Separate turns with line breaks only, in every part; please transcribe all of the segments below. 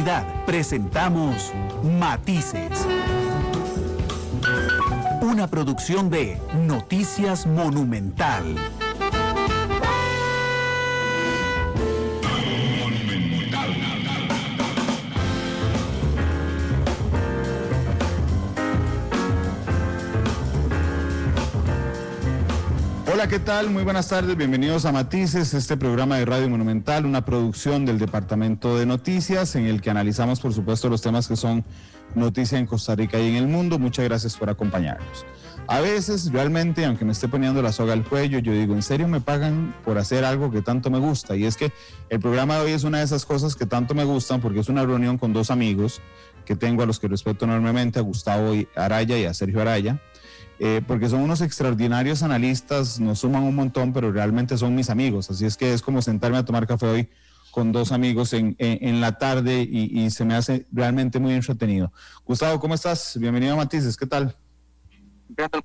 actualidad, presentamos Matices. Una producción de Noticias Monumental.
Hola, ¿qué tal? Muy buenas tardes, bienvenidos a Matices, este programa de Radio Monumental, una producción del Departamento de Noticias, en el que analizamos, por supuesto, los temas que son noticia en Costa Rica y en el mundo. Muchas gracias por acompañarnos. A veces, realmente, aunque me esté poniendo la soga al cuello, yo digo, ¿en serio me pagan por hacer algo que tanto me gusta? Y es que el programa de hoy es una de esas cosas que tanto me gustan, porque es una reunión con dos amigos que tengo, a los que respeto enormemente, a Gustavo Araya y a Sergio Araya. Porque son unos extraordinarios analistas, nos suman un montón, pero realmente son mis amigos, así es que es como sentarme a tomar café hoy con dos amigos en la tarde y se me hace realmente muy entretenido. Gustavo, ¿cómo estás? Bienvenido a Matices, ¿qué tal?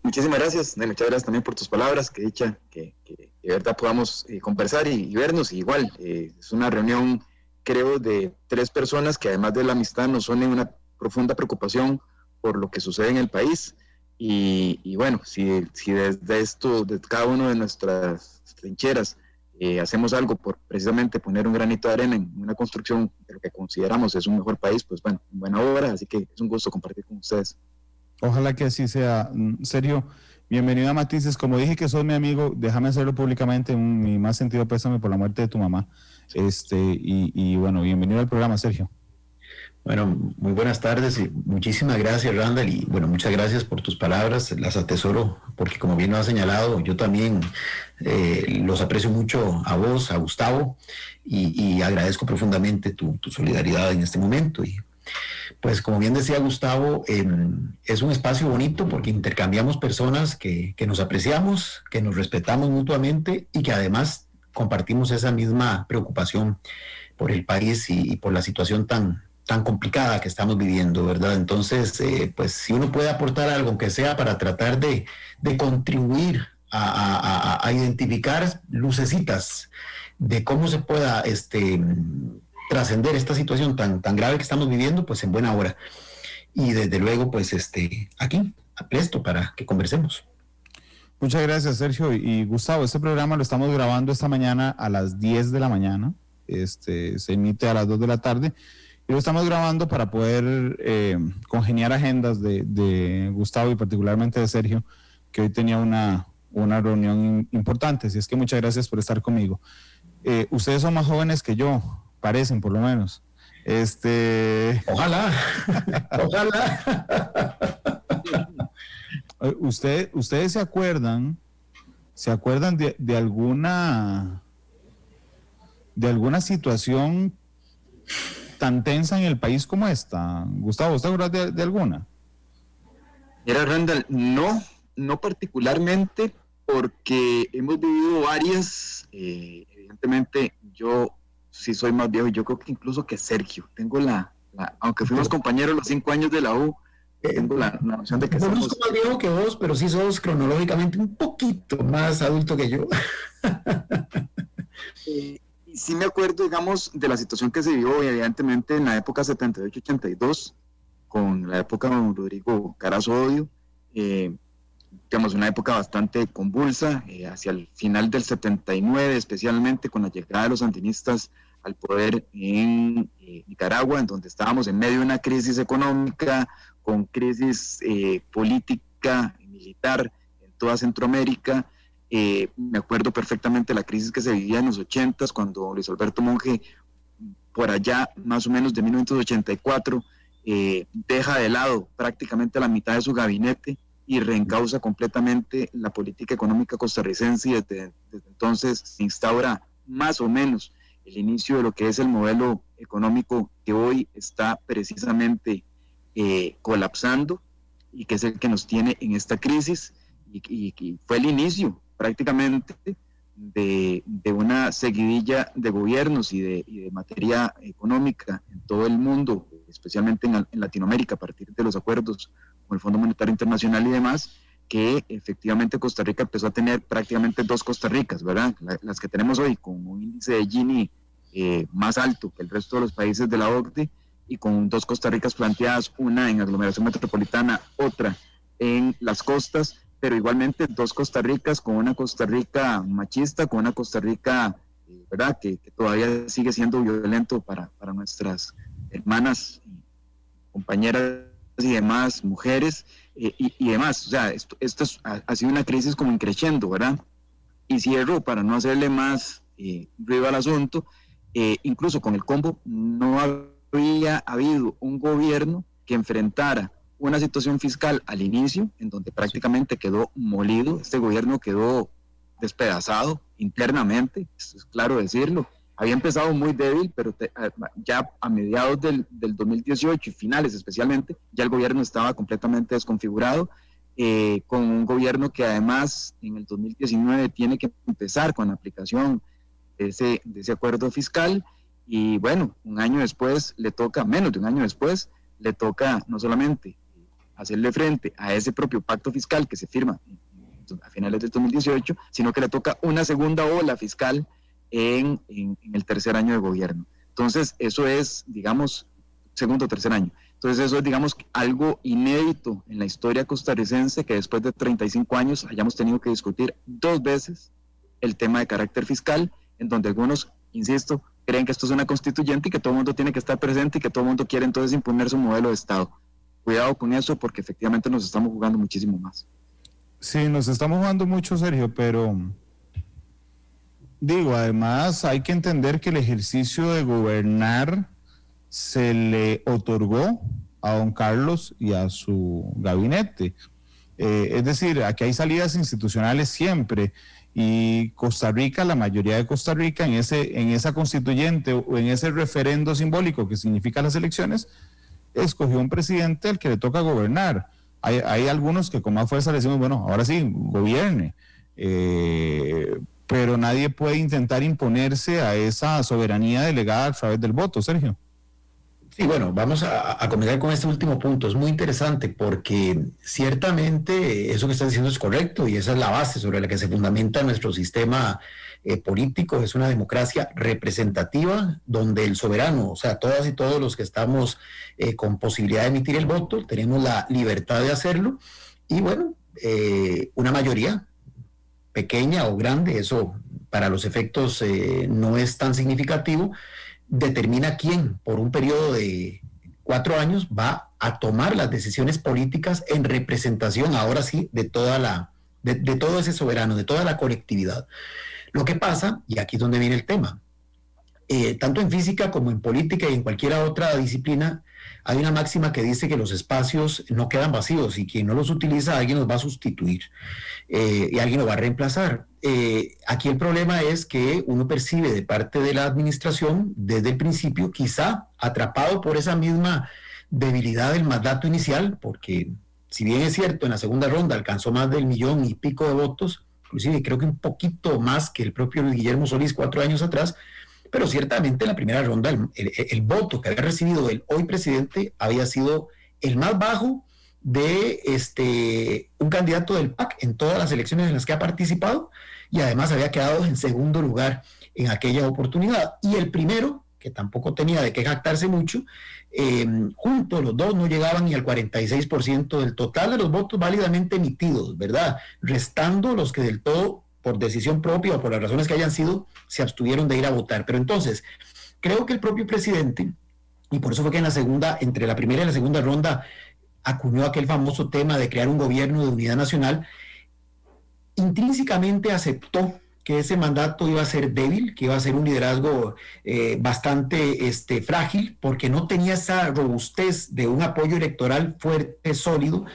Muchísimas gracias, muchas gracias también por tus palabras, que dicha que de verdad podamos conversar y vernos, y igual, es una reunión, creo, de tres personas que además de la amistad nos unen una profunda preocupación por lo que sucede en el país. Y bueno, si desde esto, de cada uno de nuestras trincheras, hacemos algo por precisamente poner un granito de arena en una construcción de lo que consideramos es un mejor país, pues bueno, buena obra, así que es un gusto compartir con ustedes.
Ojalá que así sea. Sergio, bienvenido a Matices. Como dije que sos mi amigo, déjame hacerlo públicamente, mi más sentido pésame por la muerte de tu mamá. Y bueno, bienvenido al programa, Sergio.
Bueno, muy buenas tardes y muchísimas gracias, Randall, y bueno, muchas gracias por tus palabras, las atesoro porque, como bien lo has señalado, yo también los aprecio mucho a vos, a Gustavo, y agradezco profundamente tu solidaridad en este momento. Y pues, como bien decía Gustavo, es un espacio bonito porque intercambiamos personas que nos apreciamos, que nos respetamos mutuamente y que además compartimos esa misma preocupación por el país y por la situación tan complicada que estamos viviendo, ¿verdad? Entonces, pues si uno puede aportar algo, aunque sea para tratar de contribuir a identificar lucecitas de cómo se pueda trascender esta situación tan grave que estamos viviendo, pues en buena hora. Y desde luego, pues aquí, presto para que conversemos.
Muchas gracias, Sergio. Y Gustavo, este programa lo estamos grabando esta mañana a las 10 de la mañana, se emite a las 2 de la tarde, y lo estamos grabando para poder congeniar agendas de Gustavo y particularmente de Sergio, que hoy tenía una reunión importante. Así es que muchas gracias por estar conmigo. Ustedes son más jóvenes que yo, parecen por lo menos.
Ojalá, ojalá.
¿Ustedes se acuerdan de alguna situación tan tensa en el país como esta? Gustavo, ¿usted acuerda de alguna?
Mira, Randall, no particularmente, porque hemos vivido varias. Evidentemente, yo sí soy más viejo, y yo creo que incluso que Sergio. Tengo aunque fuimos compañeros los 5 años de la U, tengo la noción de que
somos más viejo que vos, pero sí sos cronológicamente un poquito más adulto que yo.
Sí me acuerdo, digamos, de la situación que se vivió, evidentemente, en la época 78-82, con la época de Rodrigo Carazo Odio, digamos, una época bastante convulsa, hacia el final del 79, especialmente con la llegada de los sandinistas al poder en Nicaragua, en donde estábamos en medio de una crisis económica, con crisis política y militar en toda Centroamérica. Me acuerdo perfectamente de la crisis que se vivía en los 80s, cuando Luis Alberto Monge, por allá más o menos de 1984, deja de lado prácticamente la mitad de su gabinete y reencausa completamente la política económica costarricense, y desde entonces se instaura más o menos el inicio de lo que es el modelo económico que hoy está precisamente colapsando, y que es el que nos tiene en esta crisis, y fue el inicio prácticamente de una seguidilla de gobiernos y de materia económica en todo el mundo, especialmente en Latinoamérica, a partir de los acuerdos con el Fondo Monetario Internacional y demás, que efectivamente Costa Rica empezó a tener prácticamente dos Costa Ricas, ¿verdad? Las que tenemos hoy, con un índice de Gini más alto que el resto de los países de la OCDE, y con 2 Costa Ricas planteadas, una en aglomeración metropolitana, otra en las costas, pero igualmente 2 Costa Ricas, con una Costa Rica machista, con una Costa Rica, ¿verdad?, que todavía sigue siendo violento para nuestras hermanas, compañeras y demás mujeres, y demás. O sea, esto ha sido una crisis como increciendo, ¿verdad? Y cierro, para no hacerle más ruido al asunto, incluso con el combo no había habido un gobierno que enfrentara una situación fiscal al inicio, en donde prácticamente quedó molido. Este gobierno quedó despedazado internamente, es claro decirlo. Había empezado muy débil, pero ya a mediados del 2018 y finales especialmente, ya el gobierno estaba completamente desconfigurado, con un gobierno que además en el 2019 tiene que empezar con la aplicación de ese acuerdo fiscal, y bueno, menos de un año después, le toca no solamente hacerle frente a ese propio pacto fiscal que se firma a finales del 2018, sino que le toca una segunda ola fiscal en el tercer año de gobierno. Entonces, eso es, digamos, segundo o tercer año. Entonces, eso es, digamos, algo inédito en la historia costarricense, que después de 35 años hayamos tenido que discutir 2 veces el tema de carácter fiscal, en donde algunos, insisto, creen que esto es una constituyente y que todo el mundo tiene que estar presente y que todo el mundo quiere entonces imponer su modelo de Estado. Cuidado con eso, porque efectivamente nos estamos jugando muchísimo más.
Sí, nos estamos jugando mucho, Sergio, pero digo, además hay que entender que el ejercicio de gobernar se le otorgó a don Carlos y a su gabinete. Es decir, aquí hay salidas institucionales siempre, y Costa Rica, la mayoría de Costa Rica, en esa constituyente o en ese referendo simbólico que significa las elecciones, escogió un presidente al que le toca gobernar. Hay algunos que con más fuerza le decimos, bueno, ahora sí, gobierne, pero nadie puede intentar imponerse a esa soberanía delegada a través del voto, Sergio.
Sí, bueno, vamos a comenzar con este último punto. Es muy interesante porque ciertamente eso que estás diciendo es correcto, y esa es la base sobre la que se fundamenta nuestro sistema político. Es una democracia representativa donde el soberano, o sea, todas y todos los que estamos con posibilidad de emitir el voto, tenemos la libertad de hacerlo, y bueno, una mayoría pequeña o grande, eso para los efectos no es tan significativo, determina quién por un periodo de 4 años va a tomar las decisiones políticas en representación, ahora sí, de todo ese soberano, de toda la colectividad. Lo que pasa, y aquí es donde viene el tema, tanto en física como en política y en cualquier otra disciplina, hay una máxima que dice que los espacios no quedan vacíos, y quien no los utiliza, alguien los va a sustituir y alguien los va a reemplazar. Aquí el problema es que uno percibe de parte de la administración desde el principio, quizá atrapado por esa misma debilidad del mandato inicial, porque si bien es cierto, en la segunda ronda alcanzó más del 1,000,000 y pico de votos, inclusive creo que un poquito más que el propio Luis Guillermo Solís 4 años atrás, pero ciertamente en la primera ronda el voto que había recibido el hoy presidente había sido el más bajo de un candidato del PAC en todas las elecciones en las que ha participado, y además había quedado en segundo lugar en aquella oportunidad. Y el primero, que tampoco tenía de qué jactarse mucho, juntos los dos no llegaban ni al 46% del total de los votos válidamente emitidos, ¿verdad? Restando los que del todo, por decisión propia o por las razones que hayan sido, se abstuvieron de ir a votar. Pero entonces, creo que el propio presidente, y por eso fue que entre la primera y la segunda ronda, acuñó aquel famoso tema de crear un gobierno de unidad nacional, intrínsecamente aceptó que ese mandato iba a ser débil, que iba a ser un liderazgo bastante frágil, porque no tenía esa robustez de un apoyo electoral fuerte, sólido,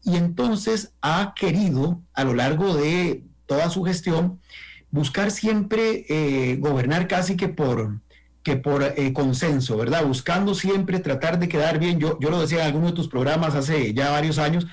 y entonces ha querido, a lo largo de toda su gestión, buscar siempre gobernar casi que por consenso, ¿verdad? Buscando siempre tratar de quedar bien. Yo lo decía en alguno de tus programas hace ya varios años,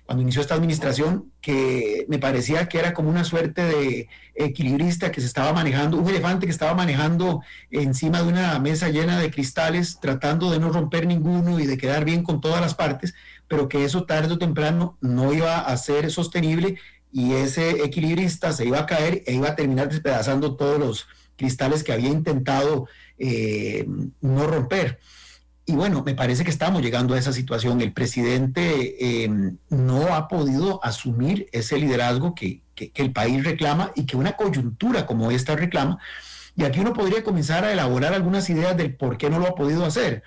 cuando inició esta administración, que me parecía que era como una suerte de equilibrista que se estaba manejando, un elefante que estaba manejando encima de una mesa llena de cristales, tratando de no romper ninguno y de quedar bien con todas las partes, pero que eso tarde o temprano no iba a ser sostenible, y ese equilibrista se iba a caer e iba a terminar despedazando todos los cristales que había intentado no romper. Y bueno, me parece que estamos llegando a esa situación. El presidente no ha podido asumir ese liderazgo que el país reclama y que una coyuntura como esta reclama. Y aquí uno podría comenzar a elaborar algunas ideas del por qué no lo ha podido hacer.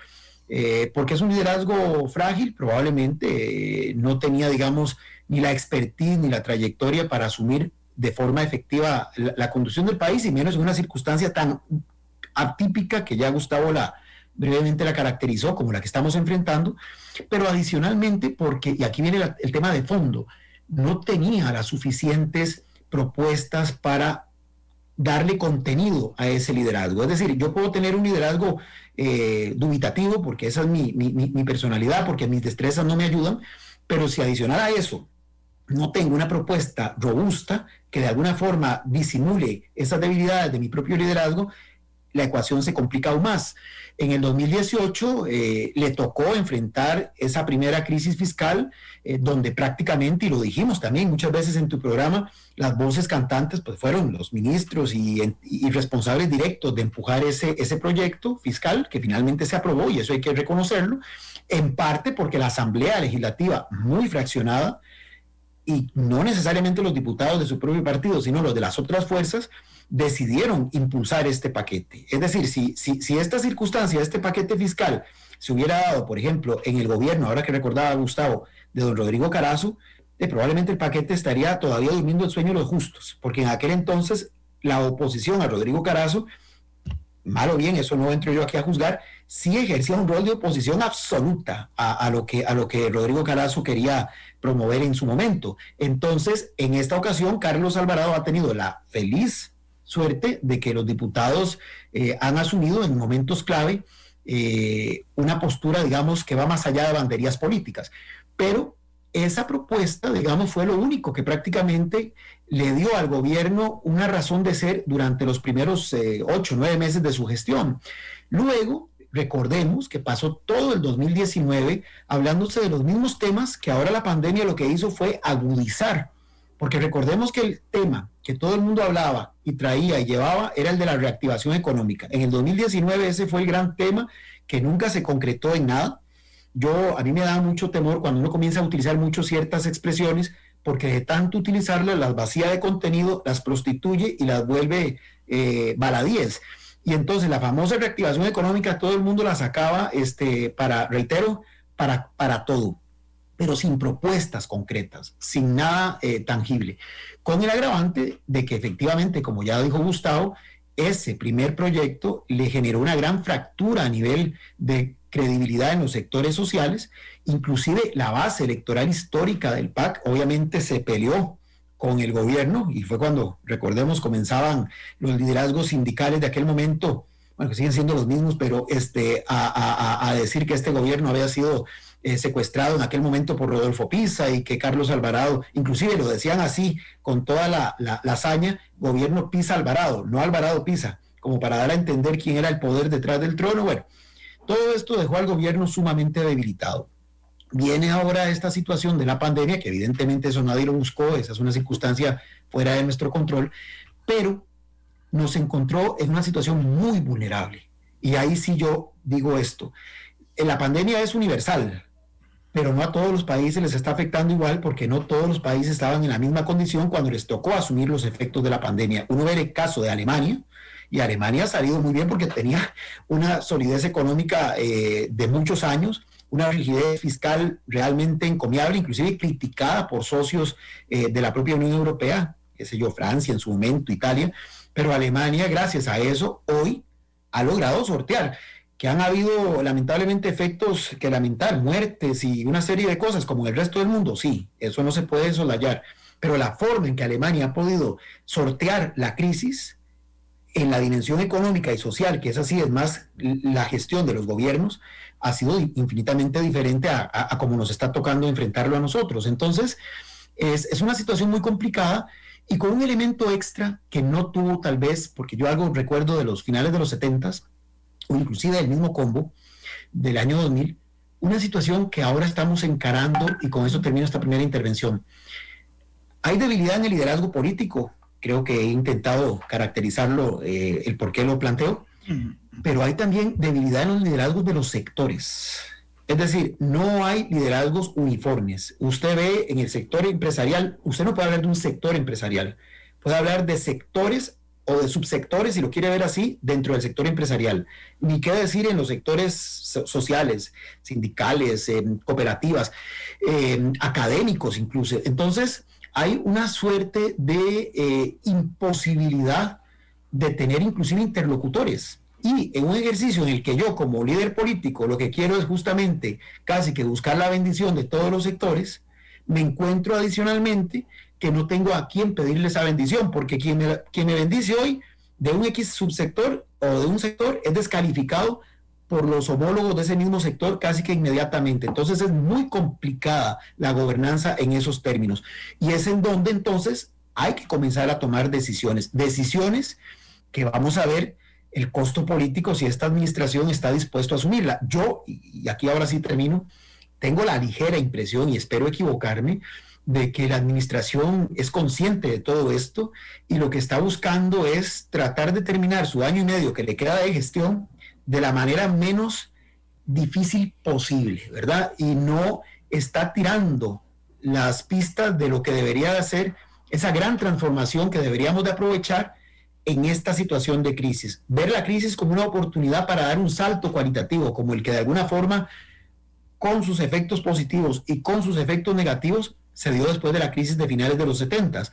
Porque es un liderazgo frágil, probablemente no tenía, digamos, ni la expertise ni la trayectoria para asumir de forma efectiva la conducción del país, y menos en una circunstancia tan atípica que ya Gustavo brevemente la caracterizó como la que estamos enfrentando, pero adicionalmente porque, y aquí viene el tema de fondo, no tenía las suficientes propuestas para darle contenido a ese liderazgo. Es decir, yo puedo tener un liderazgo dubitativo, porque esa es mi personalidad, porque mis destrezas no me ayudan, pero si adicional a eso no tengo una propuesta robusta que de alguna forma disimule esas debilidades de mi propio liderazgo, la ecuación se complica aún más. En el 2018 le tocó enfrentar esa primera crisis fiscal, donde prácticamente, y lo dijimos también muchas veces en tu programa, las voces cantantes pues fueron los ministros y responsables directos de empujar ese proyecto fiscal que finalmente se aprobó, y eso hay que reconocerlo, en parte porque la Asamblea Legislativa, muy fraccionada, y no necesariamente los diputados de su propio partido, sino los de las otras fuerzas, decidieron impulsar este paquete. Es decir, si esta circunstancia, este paquete fiscal, se hubiera dado, por ejemplo, en el gobierno, ahora que recordaba Gustavo, de don Rodrigo Carazo, probablemente el paquete estaría todavía durmiendo el sueño de los justos, porque en aquel entonces la oposición a Rodrigo Carazo, mal o bien, eso no entro yo aquí a juzgar, sí ejercía un rol de oposición absoluta a lo que Rodrigo Carazo quería promover en su momento. Entonces, en esta ocasión, Carlos Alvarado ha tenido la feliz suerte de que los diputados han asumido en momentos clave una postura, digamos, que va más allá de banderías políticas. Pero esa propuesta, digamos, fue lo único que prácticamente le dio al gobierno una razón de ser durante los primeros 8 o 9 meses de su gestión. Luego, recordemos que pasó todo el 2019 hablándose de los mismos temas que ahora la pandemia lo que hizo fue agudizar. Porque recordemos que el tema que todo el mundo hablaba y traía y llevaba era el de la reactivación económica. En el 2019 ese fue el gran tema que nunca se concretó en nada. A mí me da mucho temor cuando uno comienza a utilizar mucho ciertas expresiones, porque de tanto utilizarlas las vacía de contenido, las prostituye y las vuelve baladíes. Y entonces la famosa reactivación económica todo el mundo la sacaba para todo, pero sin propuestas concretas, sin nada tangible, con el agravante de que efectivamente, como ya dijo Gustavo, ese primer proyecto le generó una gran fractura a nivel de credibilidad en los sectores sociales. Inclusive la base electoral histórica del PAC obviamente se peleó con el gobierno, y fue cuando, recordemos, comenzaban los liderazgos sindicales de aquel momento, bueno, que siguen siendo los mismos, pero a decir que este gobierno había sido secuestrado en aquel momento por Rodolfo Pisa, y que Carlos Alvarado, inclusive lo decían así, con toda la hazaña, gobierno Pisa Alvarado, no Alvarado Pisa, como para dar a entender quién era el poder detrás del trono. Bueno, todo esto dejó al gobierno sumamente debilitado. Viene ahora esta situación de la pandemia, que evidentemente eso nadie lo buscó, esa es una circunstancia fuera de nuestro control, pero nos encontró en una situación muy vulnerable. Y ahí sí yo digo esto, la pandemia es universal, pero no a todos los países les está afectando igual, porque no todos los países estaban en la misma condición cuando les tocó asumir los efectos de la pandemia. Uno ve el caso de Alemania, y Alemania ha salido muy bien porque tenía una solidez económica de muchos años, una rigidez fiscal realmente encomiable, inclusive criticada por socios de la propia Unión Europea, qué sé yo, Francia en su momento, Italia, pero Alemania, gracias a eso, hoy ha logrado sortear. Que han habido lamentablemente efectos que lamentar, muertes y una serie de cosas como el resto del mundo, sí, eso no se puede soslayar, pero la forma en que Alemania ha podido sortear la crisis en la dimensión económica y social, que es así, es más la gestión de los gobiernos, ha sido infinitamente diferente a como nos está tocando enfrentarlo a nosotros. Entonces, es una situación muy complicada y con un elemento extra que no tuvo tal vez, porque yo algo recuerdo de los finales de los 70s, o inclusive del mismo combo del año 2000, una situación que ahora estamos encarando, y con eso termino esta primera intervención. Hay debilidad en el liderazgo político, creo que he intentado caracterizarlo, el por qué lo planteo, pero hay también debilidad en los liderazgos de los sectores. Es decir, no hay liderazgos uniformes. Usted ve en el sector empresarial, usted no puede hablar de un sector empresarial, puede hablar de sectores o de subsectores, si lo quiere ver así, dentro del sector empresarial. Ni qué decir en los sectores sociales, sindicales, cooperativas, académicos incluso. Entonces, hay una suerte de imposibilidad de tener inclusive interlocutores. Y en un ejercicio en el que yo como líder político lo que quiero es justamente casi que buscar la bendición de todos los sectores, me encuentro adicionalmente que no tengo a quién pedirle esa bendición, porque quien me bendice hoy de un X subsector o de un sector es descalificado por los homólogos de ese mismo sector casi que inmediatamente. Entonces es muy complicada la gobernanza en esos términos. Y es en donde entonces hay que comenzar a tomar decisiones que vamos a ver el costo político si esta administración está dispuesto a asumirla. Yo, y aquí ahora sí termino, tengo la ligera impresión, y espero equivocarme, de que la administración es consciente de todo esto y lo que está buscando es tratar de terminar su año y medio que le queda de gestión de la manera menos difícil posible, ¿verdad? Y no está tirando las pistas de lo que debería de ser esa gran transformación que deberíamos de aprovechar en esta situación de crisis. Ver la crisis como una oportunidad para dar un salto cualitativo, como el que de alguna forma, con sus efectos positivos y con sus efectos negativos, se dio después de la crisis de finales de los 70s.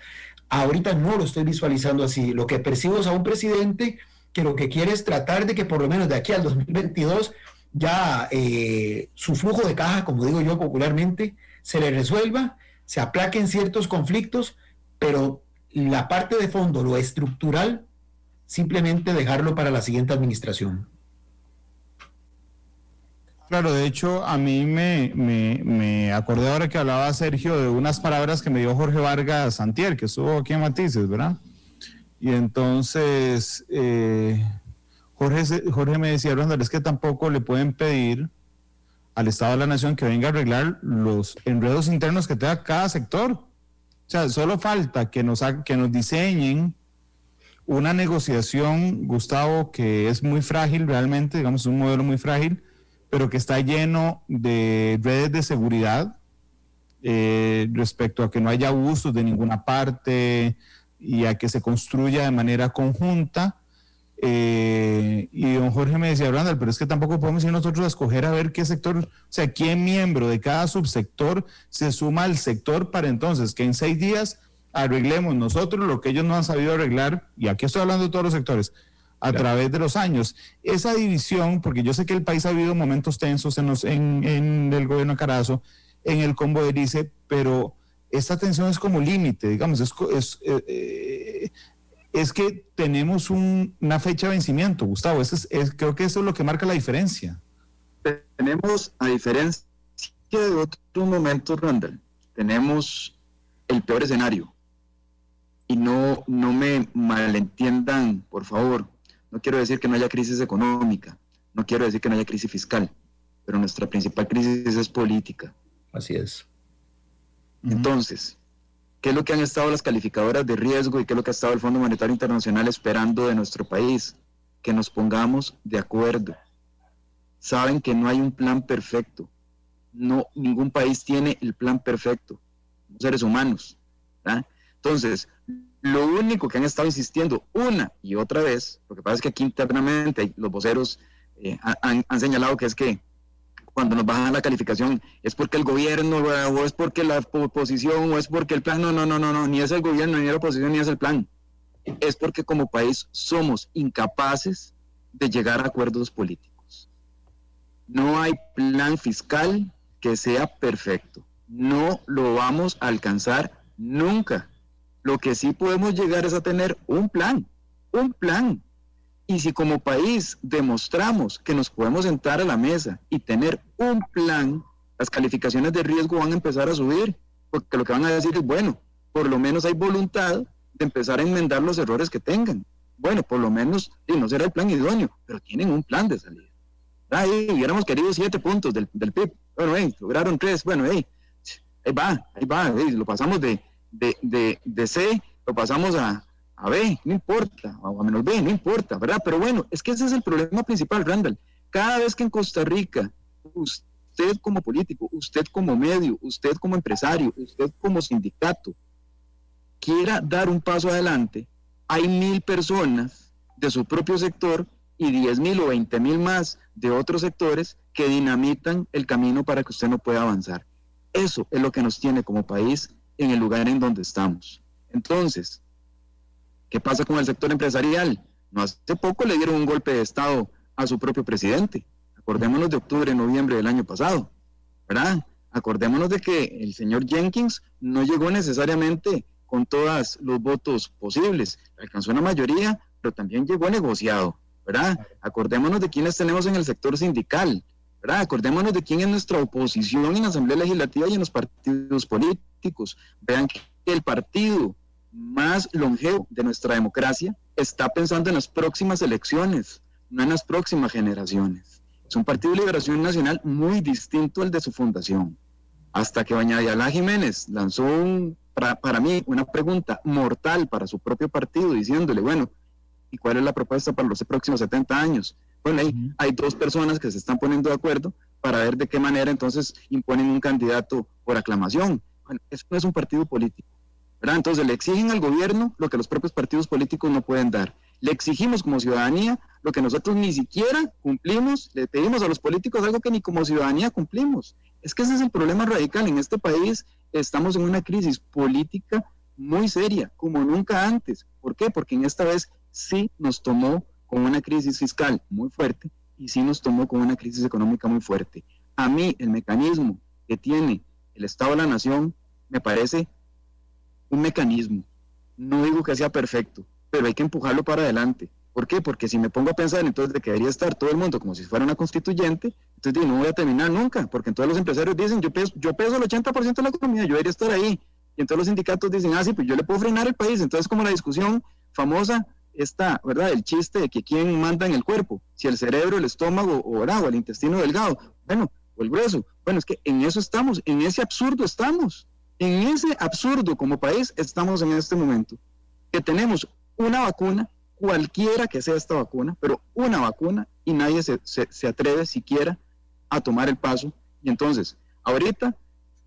Ahorita no lo estoy visualizando así. Lo que percibo es a un presidente que lo que quiere es tratar de que por lo menos de aquí al 2022 ya su flujo de caja, como digo yo popularmente, se le resuelva, se aplaquen ciertos conflictos, pero la parte de fondo, lo estructural, simplemente dejarlo para la siguiente administración.
Claro, de hecho, a mí me acordé ahora que hablaba Sergio de unas palabras que me dio Jorge Vargas antier, que estuvo aquí en Matices, ¿verdad? Y entonces Jorge me decía, Randall, es que tampoco le pueden pedir al Estado de la Nación que venga a arreglar los enredos internos que tenga cada sector. O sea, solo falta que nos diseñen una negociación, Gustavo, que es muy frágil realmente, digamos, un modelo muy frágil, pero que está lleno de redes de seguridad respecto a que no haya abusos de ninguna parte y a que se construya de manera conjunta. Y don Jorge me decía, Randall, pero es que tampoco podemos ir nosotros a escoger a ver qué sector, o sea, qué miembro de cada subsector se suma al sector para entonces que en 6 días arreglemos nosotros lo que ellos no han sabido arreglar, y aquí estoy hablando de todos los sectores, a través de los años. Esa división, porque yo sé que el país ha habido momentos tensos en el gobierno de Carazo, en el combo de Erice, pero esta tensión es como límite, digamos, es que tenemos una fecha de vencimiento, Gustavo. Creo que eso es lo que marca la diferencia.
Tenemos, a diferencia de otros momentos, Randall, tenemos el peor escenario. Y no me malentiendan, por favor. No quiero decir que no haya crisis económica, no quiero decir que no haya crisis fiscal, pero nuestra principal crisis es política.
Así es.
Entonces, ¿qué es lo que han estado las calificadoras de riesgo y qué es lo que ha estado el Fondo Monetario Internacional esperando de nuestro país? Que nos pongamos de acuerdo. Saben que no hay un plan perfecto. No, ningún país tiene el plan perfecto. Somos seres humanos, ¿verdad? Entonces, lo único que han estado insistiendo una y otra vez, lo que pasa es que aquí internamente los voceros han señalado que es que cuando nos bajan la calificación es porque el gobierno o es porque la oposición o es porque el plan, no, ni es el gobierno, ni la oposición, ni es el plan. Es porque como país somos incapaces de llegar a acuerdos políticos. No hay plan fiscal que sea perfecto. No lo vamos a alcanzar nunca. Lo que sí podemos llegar es a tener un plan. Y si como país demostramos que nos podemos sentar a la mesa y tener un plan, las calificaciones de riesgo van a empezar a subir, porque lo que van a decir es, bueno, por lo menos hay voluntad de empezar a enmendar los errores que tengan. Bueno, por lo menos, no será el plan idóneo, pero tienen un plan de salida. Ahí hubiéramos querido 7 puntos del PIB. Bueno, lograron 3. Bueno, ahí va. Lo pasamos de C, lo pasamos a a B, no importa, o a menos B, no importa, ¿verdad? Pero bueno, es que ese es el problema principal, Randall. Cada vez que en Costa Rica, usted como político, usted como medio, usted como empresario, usted como sindicato, quiera dar un paso adelante, hay 1,000 personas de su propio sector y 10,000 o 20,000 más de otros sectores que dinamitan el camino para que usted no pueda avanzar. Eso es lo que nos tiene como país en el lugar en donde estamos. Entonces, ¿qué pasa con el sector empresarial? No hace poco le dieron un golpe de Estado a su propio presidente. Acordémonos de octubre, noviembre del año pasado, ¿verdad? Acordémonos de que el señor Jenkins no llegó necesariamente con todos los votos posibles. Alcanzó una mayoría, pero también llegó negociado, ¿verdad? Acordémonos de quienes tenemos en el sector sindical, ¿verdad? Acordémonos de quién es nuestra oposición en la Asamblea Legislativa y en los partidos políticos. Vean que el partido más longevo de nuestra democracia está pensando en las próximas elecciones, no en las próximas generaciones. Es un partido de liberación nacional muy distinto al de su fundación. Hasta que doña Diala Jiménez lanzó para mí una pregunta mortal para su propio partido, diciéndole, bueno, ¿y cuál es la propuesta para los próximos 70 años? Bueno, hay 2 personas que se están poniendo de acuerdo para ver de qué manera entonces imponen un candidato por aclamación. Bueno, eso no es un partido político, ¿verdad? Entonces le exigen al gobierno lo que los propios partidos políticos no pueden dar. Le exigimos como ciudadanía lo que nosotros ni siquiera cumplimos, le pedimos a los políticos algo que ni como ciudadanía cumplimos. Es que ese es el problema radical. En este país estamos en una crisis política muy seria, como nunca antes. ¿Por qué? Porque en esta vez sí nos tomó con una crisis fiscal muy fuerte y sí nos tomó con una crisis económica muy fuerte. A mí el mecanismo que tiene el Estado de la Nación me parece un mecanismo. No digo que sea perfecto, pero hay que empujarlo para adelante. ¿Por qué? Porque si me pongo a pensar entonces de que debería estar todo el mundo como si fuera una constituyente, entonces no voy a terminar nunca, porque entonces los empresarios dicen, yo peso el 80% de la economía, yo debería estar ahí. Y entonces los sindicatos dicen, sí, pues yo le puedo frenar el país. Entonces como la discusión famosa está, ¿verdad? El chiste de que quién manda en el cuerpo, si el cerebro, el estómago o el intestino delgado, bueno, o el grueso. Bueno, es que en eso estamos, en ese absurdo estamos. En ese absurdo como país estamos en este momento, que tenemos una vacuna, cualquiera que sea esta vacuna, pero una vacuna y nadie se atreve siquiera a tomar el paso. Y entonces, ahorita,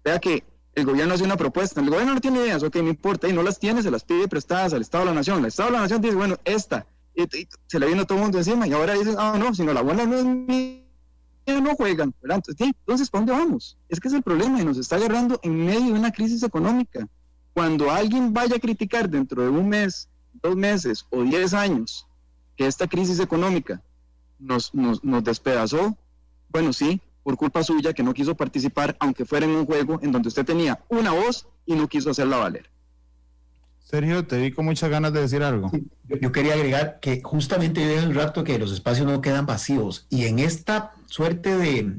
vea que el gobierno hace una propuesta, el gobierno no tiene ideas, ok, no importa, y no las tiene, se las pide prestadas al Estado de la Nación. El Estado de la Nación dice, bueno, esta, y se le viene a todo el mundo encima, y ahora dicen, no, si no, la buena no es mía, no juegan, ¿verdad? Entonces, ¿para dónde vamos? Es que es el problema, y nos está agarrando en medio de una crisis económica. Cuando alguien vaya a criticar dentro de 1 mes, 2 meses o 10 años que esta crisis económica nos despedazó, bueno, sí, por culpa suya que no quiso participar, aunque fuera en un juego en donde usted tenía una voz y no quiso hacerla valer.
Sergio, te vi con muchas ganas de decir algo.
Sí, yo quería agregar que justamente yo dije un rato que los espacios no quedan vacíos, y en esta suerte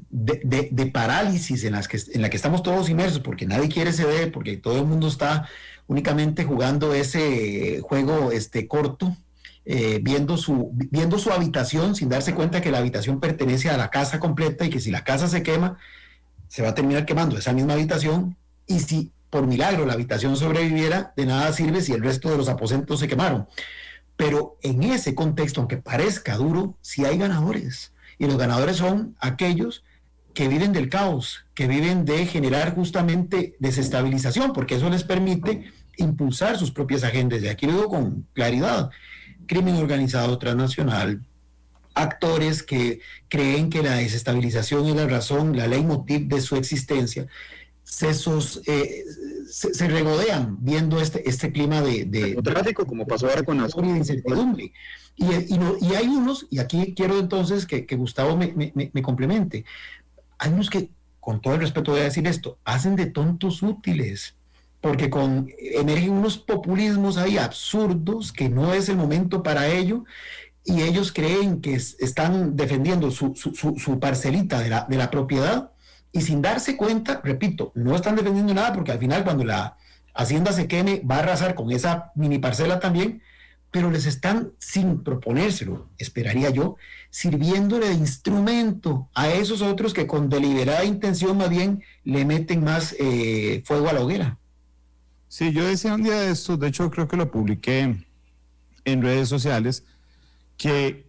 de parálisis en la que estamos todos inmersos, porque nadie quiere ceder, porque todo el mundo está únicamente jugando ese juego corto, viendo su habitación sin darse cuenta que la habitación pertenece a la casa completa, y que si la casa se quema, se va a terminar quemando esa misma habitación, y si por milagro la habitación sobreviviera, de nada sirve si el resto de los aposentos se quemaron. Pero en ese contexto, aunque parezca duro, sí hay ganadores, y los ganadores son aquellos que viven del caos, que viven de generar justamente desestabilización, porque eso les permite impulsar sus propias agendas. Y aquí lo digo con claridad: crimen organizado transnacional, actores que creen que la desestabilización es la razón, la leitmotiv de su existencia, se regodean viendo este clima de
tráfico, como pasó ahora con las
incertidumbre. Y hay unos, y aquí quiero entonces que Gustavo me complemente, hay unos que, con todo el respeto voy a decir esto, hacen de tontos útiles, porque emergen unos populismos ahí absurdos, que no es el momento para ello, y ellos creen que están defendiendo su parcelita de la propiedad, y sin darse cuenta, repito, no están defendiendo nada, porque al final cuando la hacienda se queme va a arrasar con esa mini parcela también, pero les están, sin proponérselo, esperaría yo, sirviéndole de instrumento a esos otros que con deliberada intención más bien le meten más fuego a la hoguera.
Sí, yo decía un día de estos, de hecho creo que lo publiqué en redes sociales que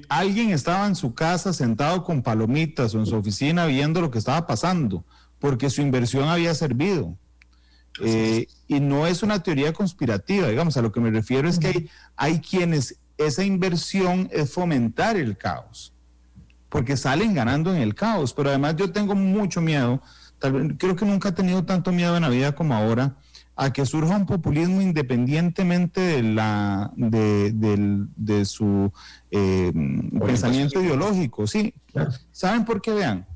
alguien estaba en su casa sentado con palomitas o en su oficina viendo lo que estaba pasando, porque su inversión había servido. Y no es una teoría conspirativa, digamos, a lo que me refiero es que hay quienes, esa inversión es fomentar el caos, porque salen ganando en el caos. Pero además yo tengo mucho miedo, tal vez, creo que nunca he tenido tanto miedo en la vida como ahora, a que surja un populismo independientemente de su pensamiento ideológico. Sí, ¿saben por qué? Vean,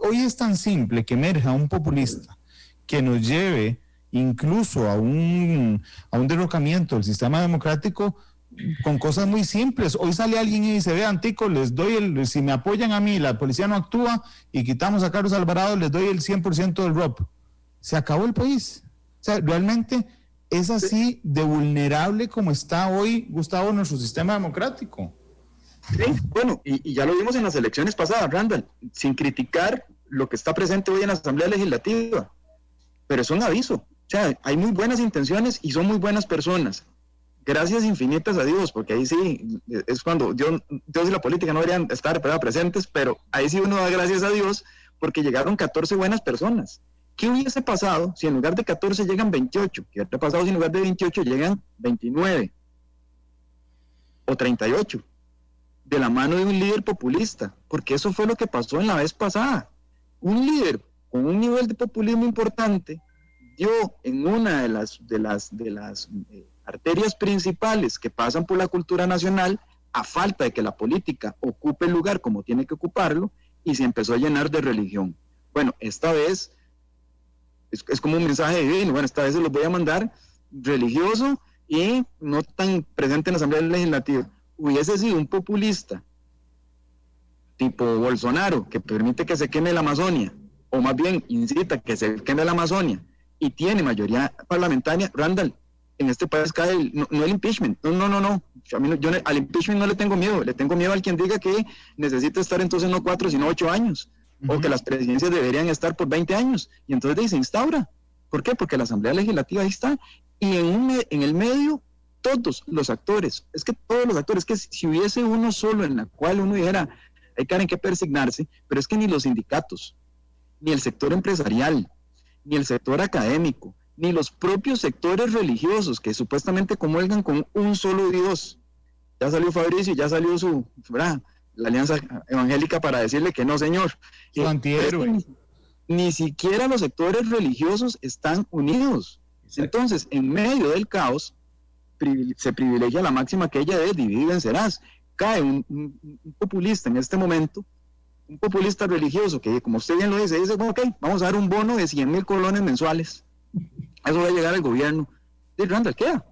hoy es tan simple que emerja un populista que nos lleve incluso a un derrocamiento del sistema democrático con cosas muy simples. Hoy sale alguien y dice, vean, ticos, les doy si me apoyan a mí, la policía no actúa y quitamos a Carlos Alvarado, les doy el 100% del ROP. Se acabó el país. O sea, realmente es así de vulnerable como está hoy, Gustavo, nuestro sistema democrático.
Sí, bueno, y ya lo vimos en las elecciones pasadas, Randall, sin criticar lo que está presente hoy en la Asamblea Legislativa, pero es un aviso. O sea, hay muy buenas intenciones y son muy buenas personas. Gracias infinitas a Dios, porque ahí sí, es cuando Dios y la política no deberían estar presentes, pero ahí sí uno da gracias a Dios, porque llegaron 14 buenas personas. ¿Qué hubiese pasado si en lugar de 14 llegan 28? ¿Qué hubiera pasado si en lugar de 28 llegan 29? O 38. De la mano de un líder populista, porque eso fue lo que pasó en la vez pasada. Un líder con un nivel de populismo importante dio en una de las arterias principales que pasan por la cultura nacional, a falta de que la política ocupe el lugar como tiene que ocuparlo, y se empezó a llenar de religión. Bueno, esta vez es como un mensaje divino. Bueno, esta vez se los voy a mandar religioso y no tan presente en la Asamblea Legislativa. Hubiese sido un populista tipo Bolsonaro, que permite que se queme la Amazonia, o más bien incita que se queme la Amazonia, y tiene mayoría parlamentaria, Randall, en este país cae no el impeachment, no. Yo al impeachment no le tengo miedo al quien diga que necesita estar entonces no 4 sino 8 años, o que las presidencias deberían estar por 20 años, y entonces se instaura. ¿Por qué? Porque la Asamblea Legislativa ahí está, y en el medio todos los actores, que si hubiese uno solo en la cual uno dijera, hay que en qué persignarse, pero es que ni los sindicatos, ni el sector empresarial, ni el sector académico, ni los propios sectores religiosos que supuestamente comulgan con un solo Dios. Ya salió Fabricio, ya salió la Alianza Evangélica para decirle que no, señor.
Su antihéroe.
Ni siquiera los sectores religiosos están unidos. Exacto. Entonces, en medio del caos, se privilegia la máxima que ella es, divide y vencerás. Cae un populista en este momento, un populista religioso que, como usted bien lo dice, ok, vamos a dar un bono de 100,000 colones mensuales. Eso va a llegar al gobierno. Y Randall, queda.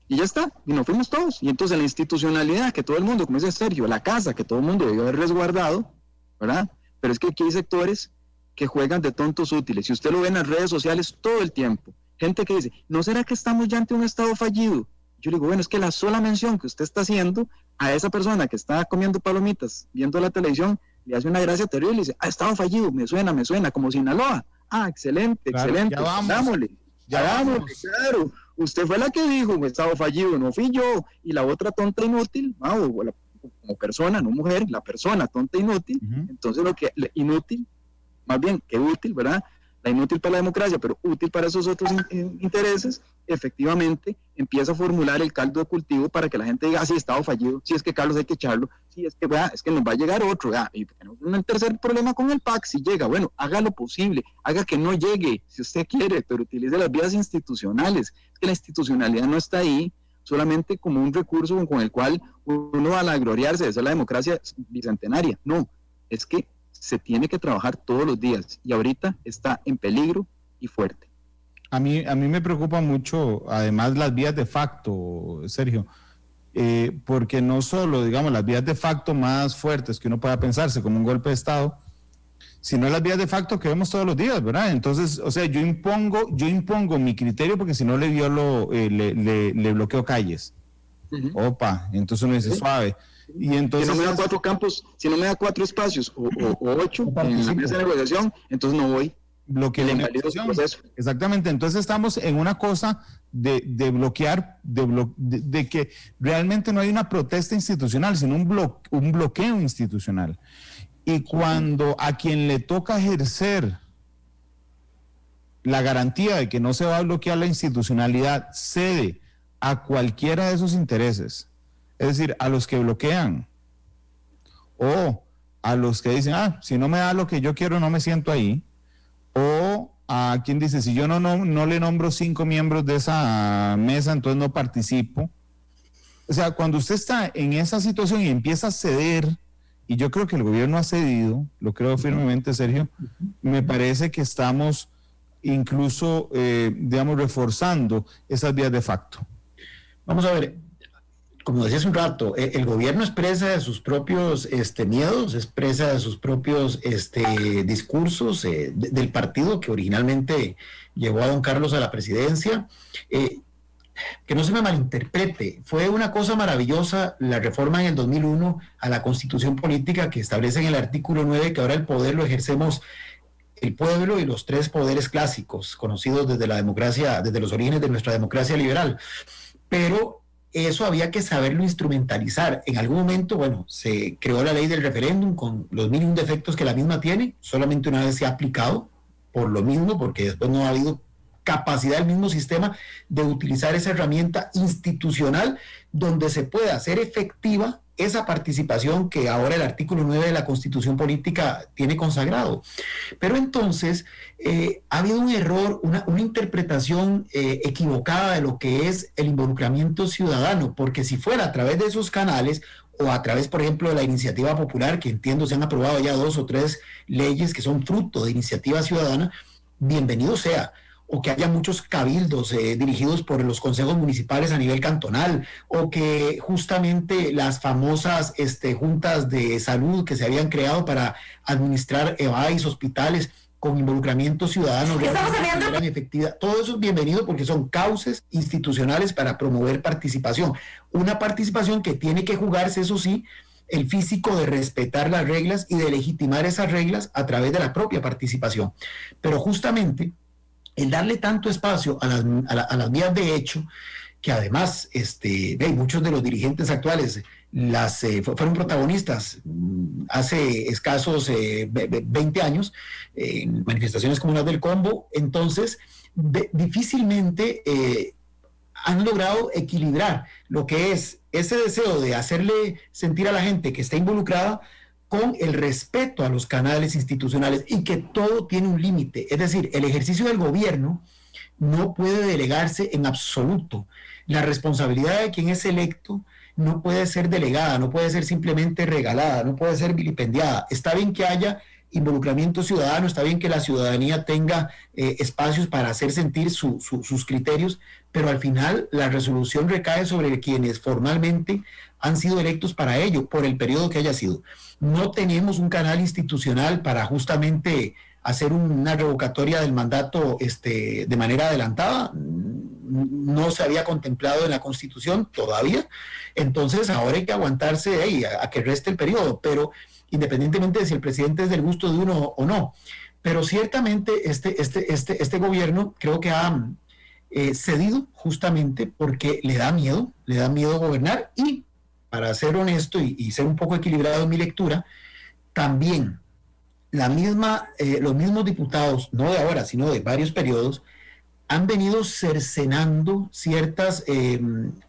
Y ya está, y nos fuimos todos. Y entonces la institucionalidad que todo el mundo, como dice Sergio, la casa que todo el mundo debió haber resguardado, ¿verdad? Pero es que aquí hay sectores que juegan de tontos útiles. Si usted lo ve en las redes sociales todo el tiempo, gente que dice, ¿no será que estamos ya ante un estado fallido? Yo le digo, bueno, es que la sola mención que usted está haciendo a esa persona que está comiendo palomitas, viendo la televisión, le hace una gracia terrible y dice, estado fallido, me suena, como Sinaloa. Excelente,
claro,
excelente,
dámosle,
claro. Usted fue la que dijo, estado fallido, no fui yo. Y la otra tonta inútil, como persona, no mujer, la persona tonta inútil, entonces inútil, más bien que útil, ¿verdad? La inútil para la democracia, pero útil para esos otros intereses, efectivamente empieza a formular el caldo de cultivo para que la gente diga, sí, estado fallido, sí, es que Carlos hay que echarlo, sí, es que nos va a llegar otro, y tenemos un tercer problema con el PAC, si llega, bueno, haga lo posible, haga que no llegue, si usted quiere, pero utilice las vías institucionales. Es que la institucionalidad no está ahí solamente como un recurso con el cual uno va a gloriarse de ser la democracia bicentenaria, no, es que se tiene que trabajar todos los días y ahorita está en peligro y fuerte.
A mí me preocupa mucho, además, las vías de facto, Sergio, porque no solo, digamos, las vías de facto más fuertes que uno pueda pensarse como un golpe de Estado, sino las vías de facto que vemos todos los días, ¿verdad? Entonces, o sea, yo impongo mi criterio porque si no le bloqueo calles. Opa, entonces uno dice suave. Y entonces,
si no me da 4 campos, si no me da 4 espacios o 8 en la mesa de negociación, entonces no voy.
bloquea una negociación. Exactamente, entonces estamos en una cosa de bloquear, de que realmente no hay una protesta institucional, sino un bloqueo institucional. Y cuando a quien le toca ejercer la garantía de que no se va a bloquear la institucionalidad cede a cualquiera de esos intereses, es decir, a los que bloquean o a los que dicen, si no me da lo que yo quiero no me siento ahí, o a quien dice, si yo no le nombro 5 miembros de esa mesa, entonces no participo. O sea, cuando usted está en esa situación y empieza a ceder, y yo creo que el gobierno ha cedido, lo creo firmemente, Sergio, me parece que estamos incluso, reforzando esas vías de facto.
Vamos a ver, como decía hace un rato, el gobierno expresa de sus propios miedos, expresa de sus propios discursos del partido que originalmente llevó a don Carlos a la presidencia. Que no se me malinterprete, fue una cosa maravillosa la reforma en el 2001 a la Constitución Política que establece en el artículo 9 que ahora el poder lo ejercemos el pueblo y los 3 poderes clásicos, conocidos desde la democracia, desde los orígenes de nuestra democracia liberal. Pero eso había que saberlo instrumentalizar. En algún momento, se creó la ley del referéndum con los mínimos defectos que la misma tiene, solamente una vez se ha aplicado, por lo mismo, porque después no ha habido capacidad del mismo sistema de utilizar esa herramienta institucional donde se pueda hacer efectiva esa participación que ahora el artículo 9 de la Constitución Política tiene consagrado. Pero entonces ha habido un error, una interpretación equivocada de lo que es el involucramiento ciudadano, porque si fuera a través de esos canales o a través, por ejemplo, de la iniciativa popular, que entiendo se han aprobado ya 2 o 3 leyes que son fruto de iniciativa ciudadana, bienvenido sea, o que haya muchos cabildos dirigidos por los consejos municipales a nivel cantonal, o que justamente las famosas juntas de salud que se habían creado para administrar EVAIS, hospitales, con involucramiento ciudadano, eran efectivas. Todo eso es bienvenido porque son cauces institucionales para promover participación. Una participación que tiene que jugarse, eso sí, el físico de respetar las reglas y de legitimar esas reglas a través de la propia participación. Pero justamente el darle tanto espacio a las vías de hecho, que además muchos de los dirigentes actuales fueron protagonistas hace escasos 20 años en manifestaciones como las del Combo, entonces difícilmente han logrado equilibrar lo que es ese deseo de hacerle sentir a la gente que está involucrada con el respeto a los canales institucionales y que todo tiene un límite. Es decir, el ejercicio del gobierno no puede delegarse en absoluto. La responsabilidad de quien es electo no puede ser delegada, no puede ser simplemente regalada, no puede ser vilipendiada. Está bien que haya involucramiento ciudadano, está bien que la ciudadanía tenga espacios para hacer sentir sus criterios, pero al final la resolución recae sobre quienes formalmente han sido electos para ello, por el periodo que haya sido. No tenemos un canal institucional para justamente hacer una revocatoria del mandato de manera adelantada. No se había contemplado en la Constitución todavía, entonces ahora hay que aguantarse ahí a que reste el periodo, pero independientemente de si el presidente es del gusto de uno o no. Pero ciertamente este gobierno creo que ha cedido justamente porque le da miedo gobernar y, para ser honesto y ser un poco equilibrado en mi lectura, también los mismos diputados, no de ahora, sino de varios periodos, han venido cercenando ciertas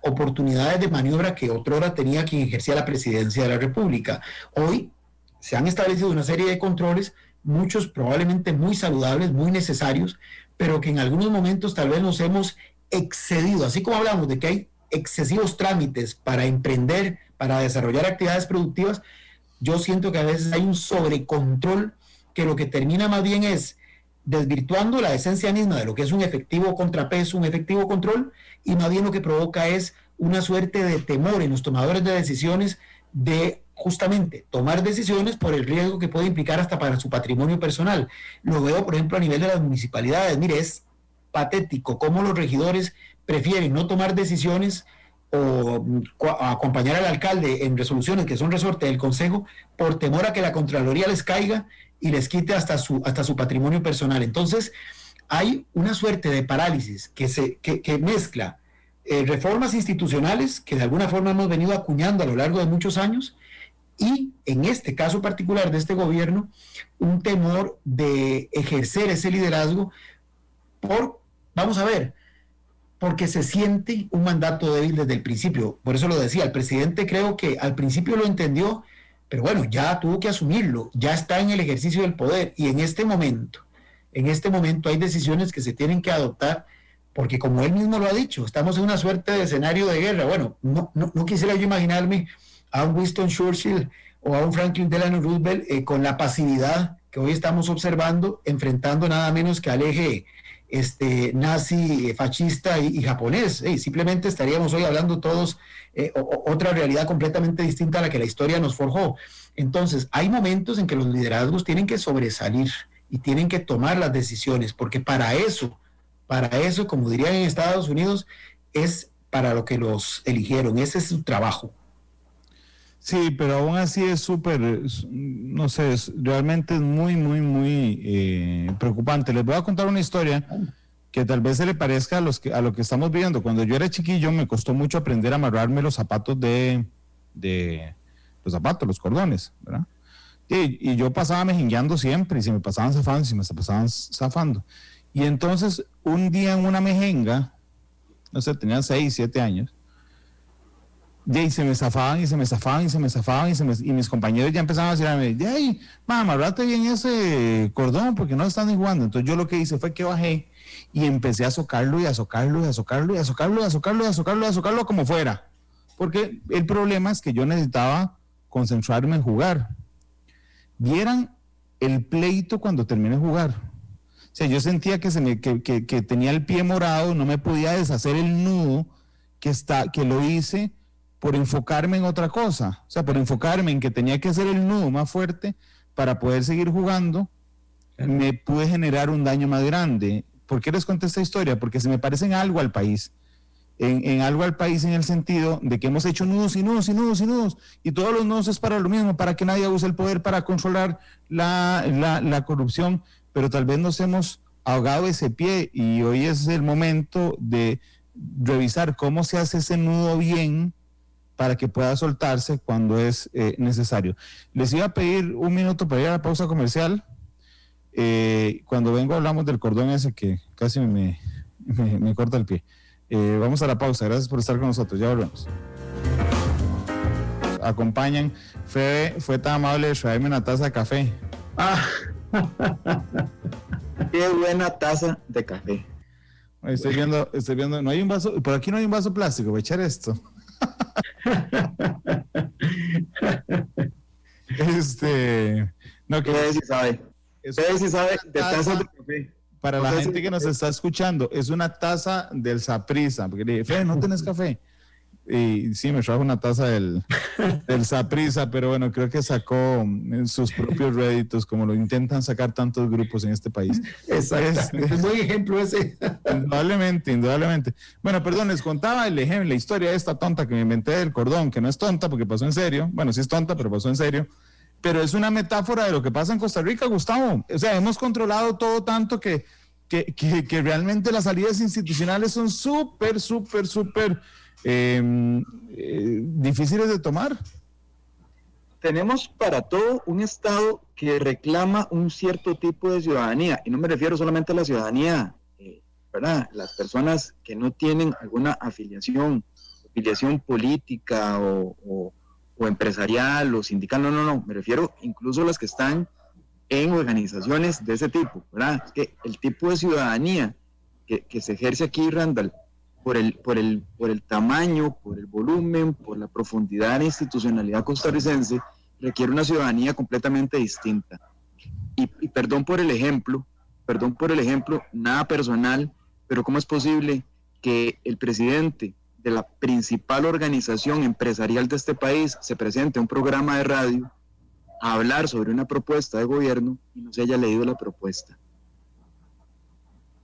oportunidades de maniobra que otrora tenía quien ejercía la presidencia de la República. Hoy se han establecido una serie de controles, muchos probablemente muy saludables, muy necesarios, pero que en algunos momentos tal vez nos hemos excedido. Así como hablamos de que hay excesivos trámites para emprender, para desarrollar actividades productivas, yo siento que a veces hay un sobrecontrol que lo que termina más bien es desvirtuando la esencia misma de lo que es un efectivo contrapeso, un efectivo control, y más bien lo que provoca es una suerte de temor en los tomadores de decisiones de justamente tomar decisiones por el riesgo que puede implicar hasta para su patrimonio personal. Lo veo, por ejemplo, a nivel de las municipalidades. Mire, es patético cómo los regidores prefieren no tomar decisiones acompañar al alcalde en resoluciones que son resorte del Consejo por temor a que la Contraloría les caiga y les quite hasta su patrimonio personal. Entonces, hay una suerte de parálisis que mezcla reformas institucionales que de alguna forma hemos venido acuñando a lo largo de muchos años y, en este caso particular de este gobierno, un temor de ejercer ese liderazgo porque se siente un mandato débil desde el principio. Por eso lo decía, el presidente creo que al principio lo entendió, pero bueno, ya tuvo que asumirlo, ya está en el ejercicio del poder y en este momento hay decisiones que se tienen que adoptar, porque como él mismo lo ha dicho, estamos en una suerte de escenario de guerra. Bueno, no quisiera yo imaginarme a un Winston Churchill o a un Franklin Delano Roosevelt con la pasividad que hoy estamos observando, enfrentando nada menos que al eje nazi, fascista y japonés. Simplemente estaríamos hoy hablando todos otra realidad completamente distinta a la que la historia nos forjó. Entonces, hay momentos en que los liderazgos tienen que sobresalir y tienen que tomar las decisiones, porque para eso, como dirían en Estados Unidos, es para lo que los eligieron, ese es su trabajo.
Sí, pero aún así es súper, no sé, realmente es muy, muy, muy preocupante. Les voy a contar una historia que tal vez se le parezca a lo que estamos viendo. Cuando yo era chiquillo me costó mucho aprender a amarrarme los zapatos los cordones, ¿verdad? Y yo pasaba mejengueando siempre, y se me pasaban zafando. Y entonces, un día en una mejenga, no sé, tenía 6, 7 años, y se me zafaban, y mis compañeros ya empezaban a decirme, ¡ay, amarrate bien ese cordón, porque no están jugando! Entonces yo lo que hice fue que bajé, y empecé a socarlo, como fuera. Porque el problema es que yo necesitaba concentrarme en jugar. Vieran el pleito cuando terminé de jugar. O sea, yo sentía que tenía el pie morado, no me podía deshacer el nudo que lo hice por enfocarme en otra cosa. O sea, por enfocarme en que tenía que hacer el nudo más fuerte para poder seguir jugando, me pude generar un daño más grande. ¿Por qué les conté esta historia? Porque se me parecen algo al país. En algo al país en el sentido de que hemos hecho nudos y todos los nudos es para lo mismo, para que nadie use el poder para controlar la corrupción, pero tal vez nos hemos ahogado ese pie y hoy es el momento de revisar cómo se hace ese nudo bien para que pueda soltarse cuando es necesario. Les iba a pedir un minuto para ir a la pausa comercial. Cuando vengo hablamos del cordón ese que casi me corta el pie. Vamos a la pausa, gracias por estar con nosotros, ya volvemos. Acompañan, fue tan amable de traerme una taza de café.
Qué buena taza de café.
Estoy viendo, no hay un vaso, por aquí no hay un vaso plástico, voy a echar esto. No, que
Ustedes sí sabe de tazas de café.
Para la gente que nos está escuchando, es una taza del Saprissa, porque le dije, Fede, ¿no tenés café? Y sí, me trajo una taza del Saprissa, pero bueno, creo que sacó sus propios réditos, como lo intentan sacar tantos grupos en este país.
Exacto, es un buen ejemplo ese.
Indudablemente. Bueno, perdón, les contaba la historia de esta tonta que me inventé del cordón, que no es tonta porque pasó en serio. Bueno, sí es tonta, pero pasó en serio. Pero es una metáfora de lo que pasa en Costa Rica, Gustavo. O sea, hemos controlado todo tanto que realmente las salidas institucionales son súper difíciles de tomar.
Tenemos para todo un Estado que reclama un cierto tipo de ciudadanía, y no me refiero solamente a la ciudadanía, ¿verdad? Las personas que no tienen alguna afiliación política o empresarial o sindical, no, me refiero incluso a las que están en organizaciones de ese tipo, ¿verdad? Es que el tipo de ciudadanía que se ejerce aquí, Randall, por el tamaño, por el volumen, por la profundidad de la institucionalidad costarricense, requiere una ciudadanía completamente distinta. Y perdón por el ejemplo, nada personal, pero ¿cómo es posible que el presidente de la principal organización empresarial de este país se presente a un programa de radio a hablar sobre una propuesta de gobierno y no se haya leído la propuesta?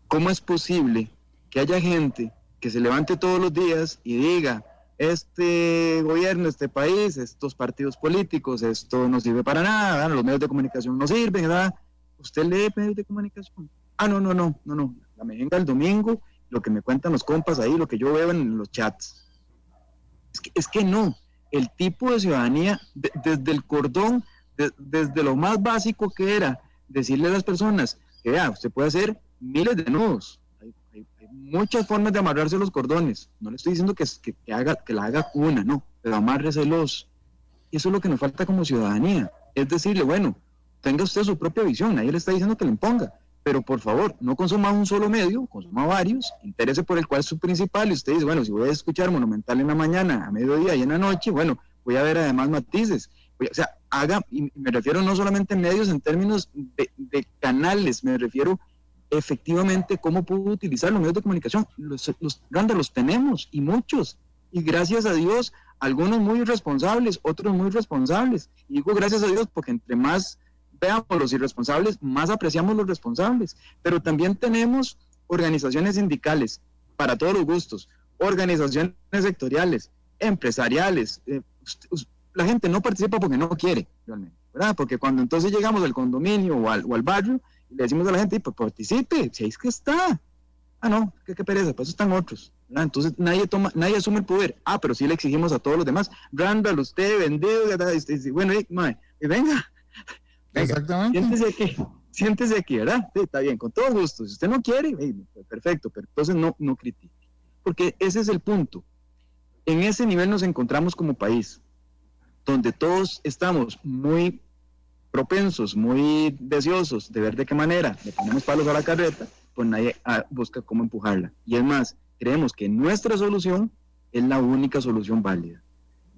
¿Cómo es posible que haya gente que se levante todos los días y diga, este gobierno, este país, estos partidos políticos, esto no sirve para nada, ¿verdad? Los medios de comunicación no sirven, ¿verdad? ¿Usted lee medios de comunicación? No, la mejenga el domingo, lo que me cuentan los compas ahí, lo que yo veo en los chats. Es que no, el tipo de ciudadanía, desde el cordón, desde lo más básico que era decirle a las personas que vea, usted puede hacer miles de nudos, hay muchas formas de amarrarse los cordones, no le estoy diciendo que la haga una, no, pero amárreselos. Eso es lo que nos falta como ciudadanía, es decirle, bueno, tenga usted su propia visión, nadie le está diciendo que le imponga, pero por favor, no consuma un solo medio, consuma varios, interese por el cual es su principal, y usted dice, bueno, si voy a escuchar Monumental en la mañana, a mediodía y en la noche, bueno, voy a ver además Matices, o sea, haga, y me refiero no solamente a medios en términos de canales, me refiero efectivamente cómo puedo utilizar los medios de comunicación, los tenemos, y muchos, y gracias a Dios, algunos muy irresponsables, otros muy responsables, y digo gracias a Dios porque entre más veamos los irresponsables, más apreciamos los responsables, pero también tenemos organizaciones sindicales para todos los gustos, organizaciones sectoriales, empresariales, la gente no participa porque no quiere, realmente, ¿verdad? Porque cuando entonces llegamos al condominio o al barrio, le decimos a la gente, pues participe, si es que está. No, qué pereza, pues están otros, ¿verdad? Entonces nadie asume el poder. Pero sí le exigimos a todos los demás, Randall, usted vendido, bueno, venga.
Exactamente.
Siéntese aquí, ¿verdad? Sí, está bien, con todo gusto. Si usted no quiere, perfecto, pero entonces no critique. Porque ese es el punto. En ese nivel nos encontramos como país, donde todos estamos muy propensos, muy deseosos de ver de qué manera le ponemos palos a la carreta, pues nadie busca cómo empujarla. Y es más, creemos que nuestra solución es la única solución válida.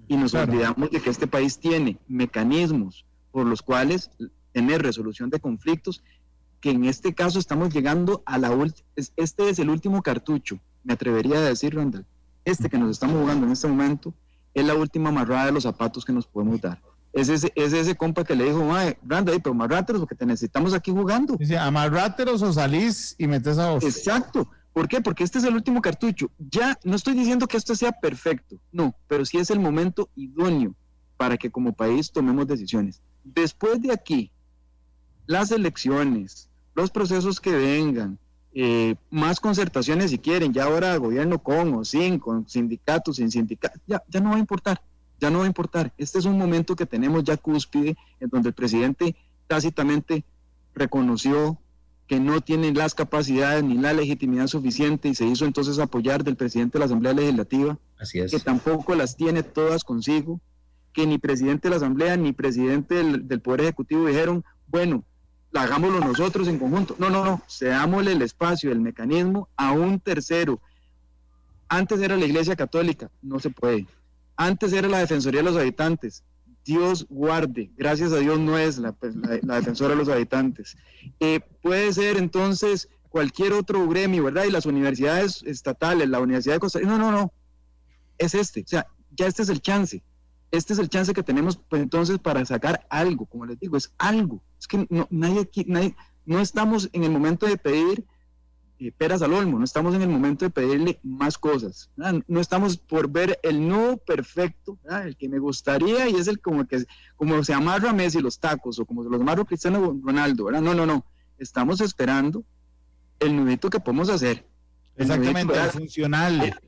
Y nos olvidamos de que este país tiene mecanismos por los cuales tener resolución de conflictos, que en este caso estamos llegando a este es el último cartucho, me atrevería a decir, Randall, que nos estamos jugando en este momento, es la última amarrada de los zapatos que nos podemos dar. Es ese compa que le dijo, Randall, pero amarráteros porque te necesitamos aquí jugando.
Dice, amarráteros o salís y metes a vos.
Exacto. ¿Por qué? Porque este es el último cartucho. Ya no estoy diciendo que esto sea perfecto, no, pero sí es el momento idóneo para que como país tomemos decisiones. Después de aquí, las elecciones, los procesos que vengan, más concertaciones si quieren, ya ahora gobierno con sindicatos, sin sindicatos, ya no va a importar, Este es un momento que tenemos ya cúspide, en donde el presidente tácitamente reconoció que no tiene las capacidades ni la legitimidad suficiente y se hizo entonces apoyar del presidente de la Asamblea Legislativa,
así es,
que tampoco las tiene todas consigo, que ni presidente de la Asamblea ni presidente del Poder Ejecutivo dijeron, bueno, hagámoslo nosotros en conjunto. No, cedámosle el espacio, el mecanismo a un tercero. Antes era la Iglesia Católica, no se puede. Antes era la Defensoría de los Habitantes. Dios guarde, gracias a Dios no es la Defensora de los Habitantes. Puede ser entonces cualquier otro gremio, ¿verdad? Y las universidades estatales, la Universidad de Costa Rica, no, es o sea, ya este es el chance. Este es el chance que tenemos pues, entonces para sacar algo, como les digo, es algo. Es que nadie, no estamos en el momento de pedir peras al olmo, no estamos en el momento de pedirle más cosas, ¿verdad? No estamos por ver el nudo perfecto, ¿verdad? El que me gustaría y es el como se amarra a Messi los tacos o como se los amarra a Cristiano Ronaldo, ¿verdad? No, estamos esperando el nudito que podemos hacer.
Exactamente, el funcional.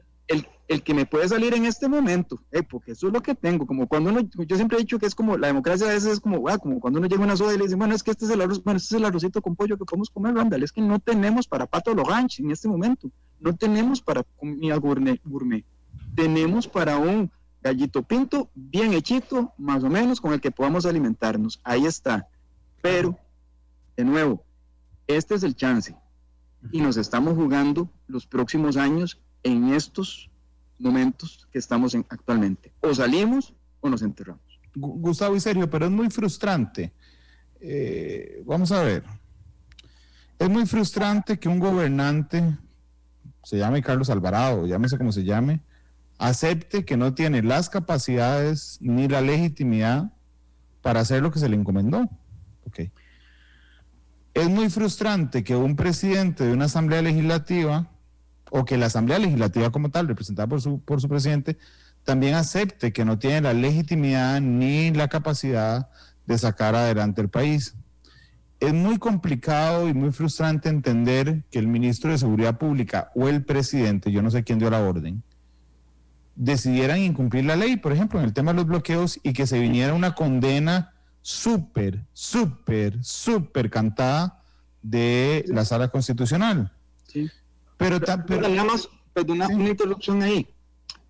El que me puede salir en este momento, porque eso es lo que tengo, como cuando yo siempre he dicho que es como, la democracia a veces es como cuando uno llega a una soda y le dicen, bueno, es que este es el arroz, este es el arrocito con pollo que podemos comer, Randall, es que no tenemos para pato lo ranch en este momento, no tenemos para comida gourmet, tenemos para un gallito pinto, bien hechito, más o menos, con el que podamos alimentarnos, ahí está, pero, de nuevo, este es el chance, y nos estamos jugando los próximos años en estos momentos que estamos en actualmente. O salimos o nos enterramos.
Gustavo y Sergio, pero es muy frustrante. Vamos a ver. Es muy frustrante que un gobernante, se llame Carlos Alvarado, llámese como se llame, acepte que no tiene las capacidades ni la legitimidad para hacer lo que se le encomendó. Okay. Es muy frustrante que un presidente de una asamblea legislativa o que la Asamblea Legislativa como tal, representada por su presidente, también acepte que no tiene la legitimidad ni la capacidad de sacar adelante el país. Es muy complicado y muy frustrante entender que el ministro de Seguridad Pública o el presidente, yo no sé quién dio la orden, decidieran incumplir la ley, por ejemplo, en el tema de los bloqueos, y que se viniera una condena súper cantada de la Sala Constitucional.
Sí.
Pero
nada más, perdona, una interrupción ahí,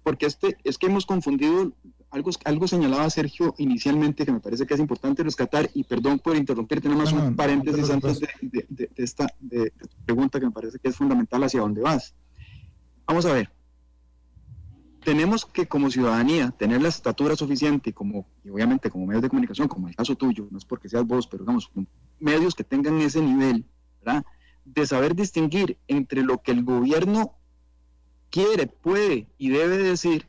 porque es que hemos confundido algo señalaba Sergio inicialmente que me parece que es importante rescatar, y perdón por interrumpirte, nada más un paréntesis antes de esta pregunta que me parece que es fundamental hacia dónde vas. Vamos a ver. Tenemos que como ciudadanía tener la estatura suficiente y obviamente como medios de comunicación, como el caso tuyo, no es porque seas vos, pero digamos, medios que tengan ese nivel, ¿verdad?, de saber distinguir entre lo que el gobierno quiere, puede y debe decir,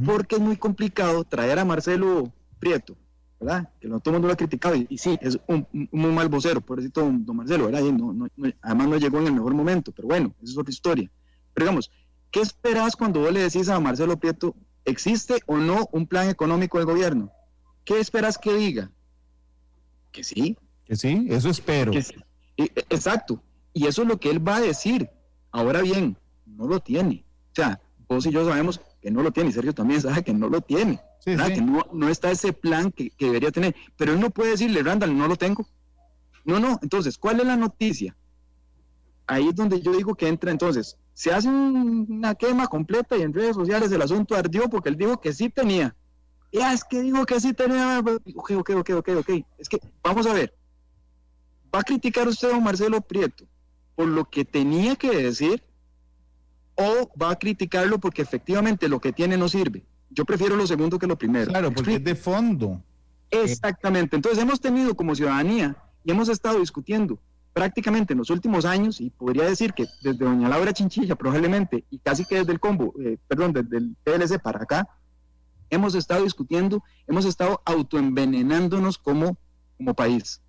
porque es muy complicado traer a Marcelo Prieto, ¿verdad?, que todo el mundo lo ha criticado, y sí, es un muy mal vocero, pobrecito don Marcelo, ¿verdad?, y además no llegó en el mejor momento, pero bueno, esa es otra historia. Pero digamos, ¿qué esperas cuando vos le decís a Marcelo Prieto, existe o no un plan económico del gobierno? ¿Qué esperas que diga? Que sí.
Que sí, eso espero.
Que sí. Exacto, y eso es lo que él va a decir. Ahora bien, no lo tiene. O sea, vos y yo sabemos que no lo tiene, y Sergio también sabe que no lo tiene, sí, sí. Que no está ese plan que debería tener. Pero él no puede decirle, Randall, no lo tengo. No, entonces, ¿cuál es la noticia? Ahí es donde yo digo que entra, entonces, se hace una quema completa y en redes sociales el asunto ardió porque él dijo que sí tenía. Ya, es que dijo que sí tenía. Ok. Es que, vamos a ver, ¿va a criticar usted a Marcelo Prieto por lo que tenía que decir o va a criticarlo porque efectivamente lo que tiene no sirve? Yo prefiero lo segundo que lo primero.
Claro, porque es de fondo.
Exactamente. Entonces hemos tenido como ciudadanía y hemos estado discutiendo prácticamente en los últimos años, y podría decir que desde doña Laura Chinchilla probablemente, y casi que desde desde el PLC para acá, hemos estado discutiendo, hemos estado autoenvenenándonos como país.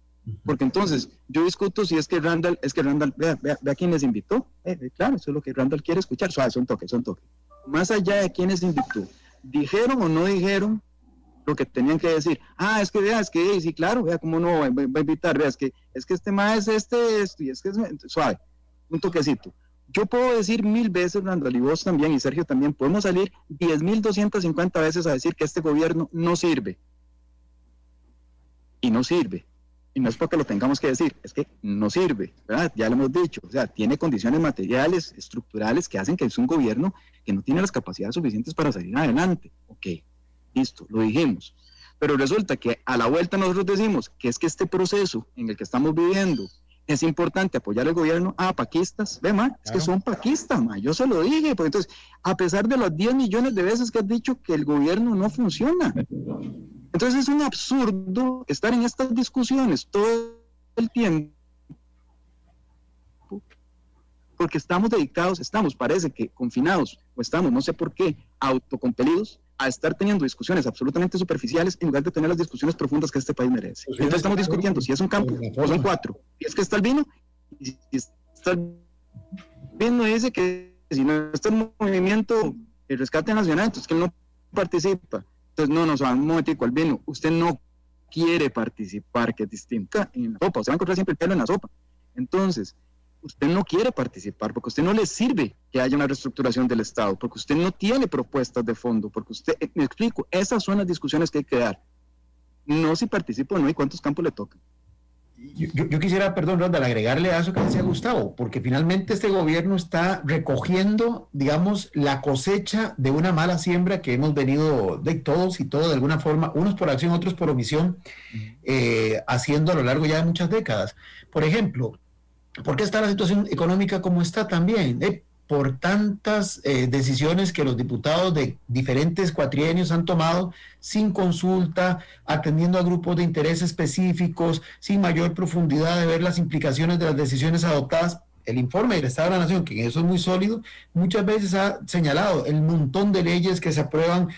Porque entonces, yo discuto si es que Randall, vea quién les invitó. Claro, eso es lo que Randall quiere escuchar. Son toques. Más allá de quién les invitó, ¿dijeron o no dijeron lo que tenían que decir? Sí, claro, vea cómo no va a invitar, vea, es que este más es esto, y es que es suave, un toquecito. Yo puedo decir 1000 veces, Randall, y vos también, y Sergio también, podemos salir 10.250 veces a decir que este gobierno no sirve. Y no sirve. Y no es porque lo tengamos que decir, es que no sirve, ¿verdad? Ya lo hemos dicho, o sea, tiene condiciones materiales, estructurales que hacen que es un gobierno que no tiene las capacidades suficientes para salir adelante. Ok, listo, lo dijimos. Pero resulta que a la vuelta nosotros decimos que es que este proceso en el que estamos viviendo es importante apoyar al gobierno. Paquistas, ve, ma, es que son paquistas, ma, yo se lo dije. Pues entonces, a pesar de las 10 millones de veces que has dicho que el gobierno no funciona. Entonces es un absurdo estar en estas discusiones todo el tiempo, porque parece que confinados, o estamos, no sé por qué, autocompelidos a estar teniendo discusiones absolutamente superficiales en lugar de tener las discusiones profundas que este país merece. Entonces estamos discutiendo si es un campo o son 4. Y es que está el vino, y si está el vino dice que si no está el movimiento el rescate nacional, entonces que él no participa. Entonces, no, un momentico, Albino, usted no quiere participar, que es distinto en la sopa, usted va a encontrar siempre el pelo en la sopa. Entonces, usted no quiere participar porque a usted no le sirve que haya una reestructuración del Estado, porque usted no tiene propuestas de fondo, porque usted, me explico, esas son las discusiones que hay que dar. No si participa o no y cuántos campos le tocan.
Yo quisiera, perdón, Randall, agregarle a eso que decía Gustavo, porque finalmente este gobierno está recogiendo, digamos, la cosecha de una mala siembra que hemos venido de todos y todos de alguna forma, unos por acción, otros por omisión, haciendo a lo largo ya de muchas décadas. Por ejemplo, ¿por qué está la situación económica como está también? Por tantas decisiones que los diputados de diferentes cuatrienios han tomado sin consulta, atendiendo a grupos de interés específicos, sin mayor profundidad de ver las implicaciones de las decisiones adoptadas. el informe del Estado de la Nación, que en eso es muy sólido, muchas veces ha señalado el montón de leyes que se aprueban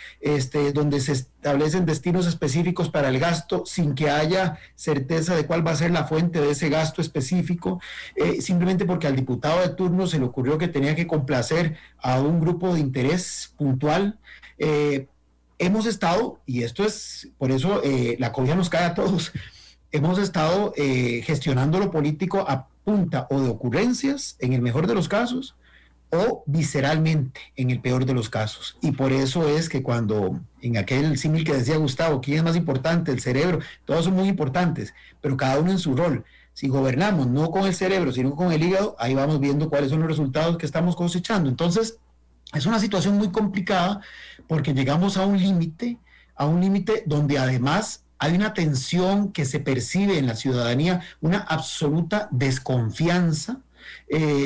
donde se establecen destinos específicos para el gasto sin que haya certeza de cuál va a ser la fuente de ese gasto específico, simplemente porque al diputado de turno se le ocurrió que tenía que complacer a un grupo de interés puntual. Hemos estado, y esto es, por eso la cobija nos cae a todos, hemos estado gestionando lo político a punta o de ocurrencias, en el mejor de los casos, o visceralmente, en el peor de los casos. Y por eso es que cuando, en aquel símil que decía Gustavo, ¿quién es más importante? El cerebro, todos son muy importantes, pero cada uno en su rol. Si gobernamos no con el cerebro, sino con el hígado, ahí vamos viendo cuáles son los resultados que estamos cosechando. Entonces, es una situación muy complicada porque llegamos a un límite donde además hay una tensión que se percibe en la ciudadanía, una absoluta desconfianza,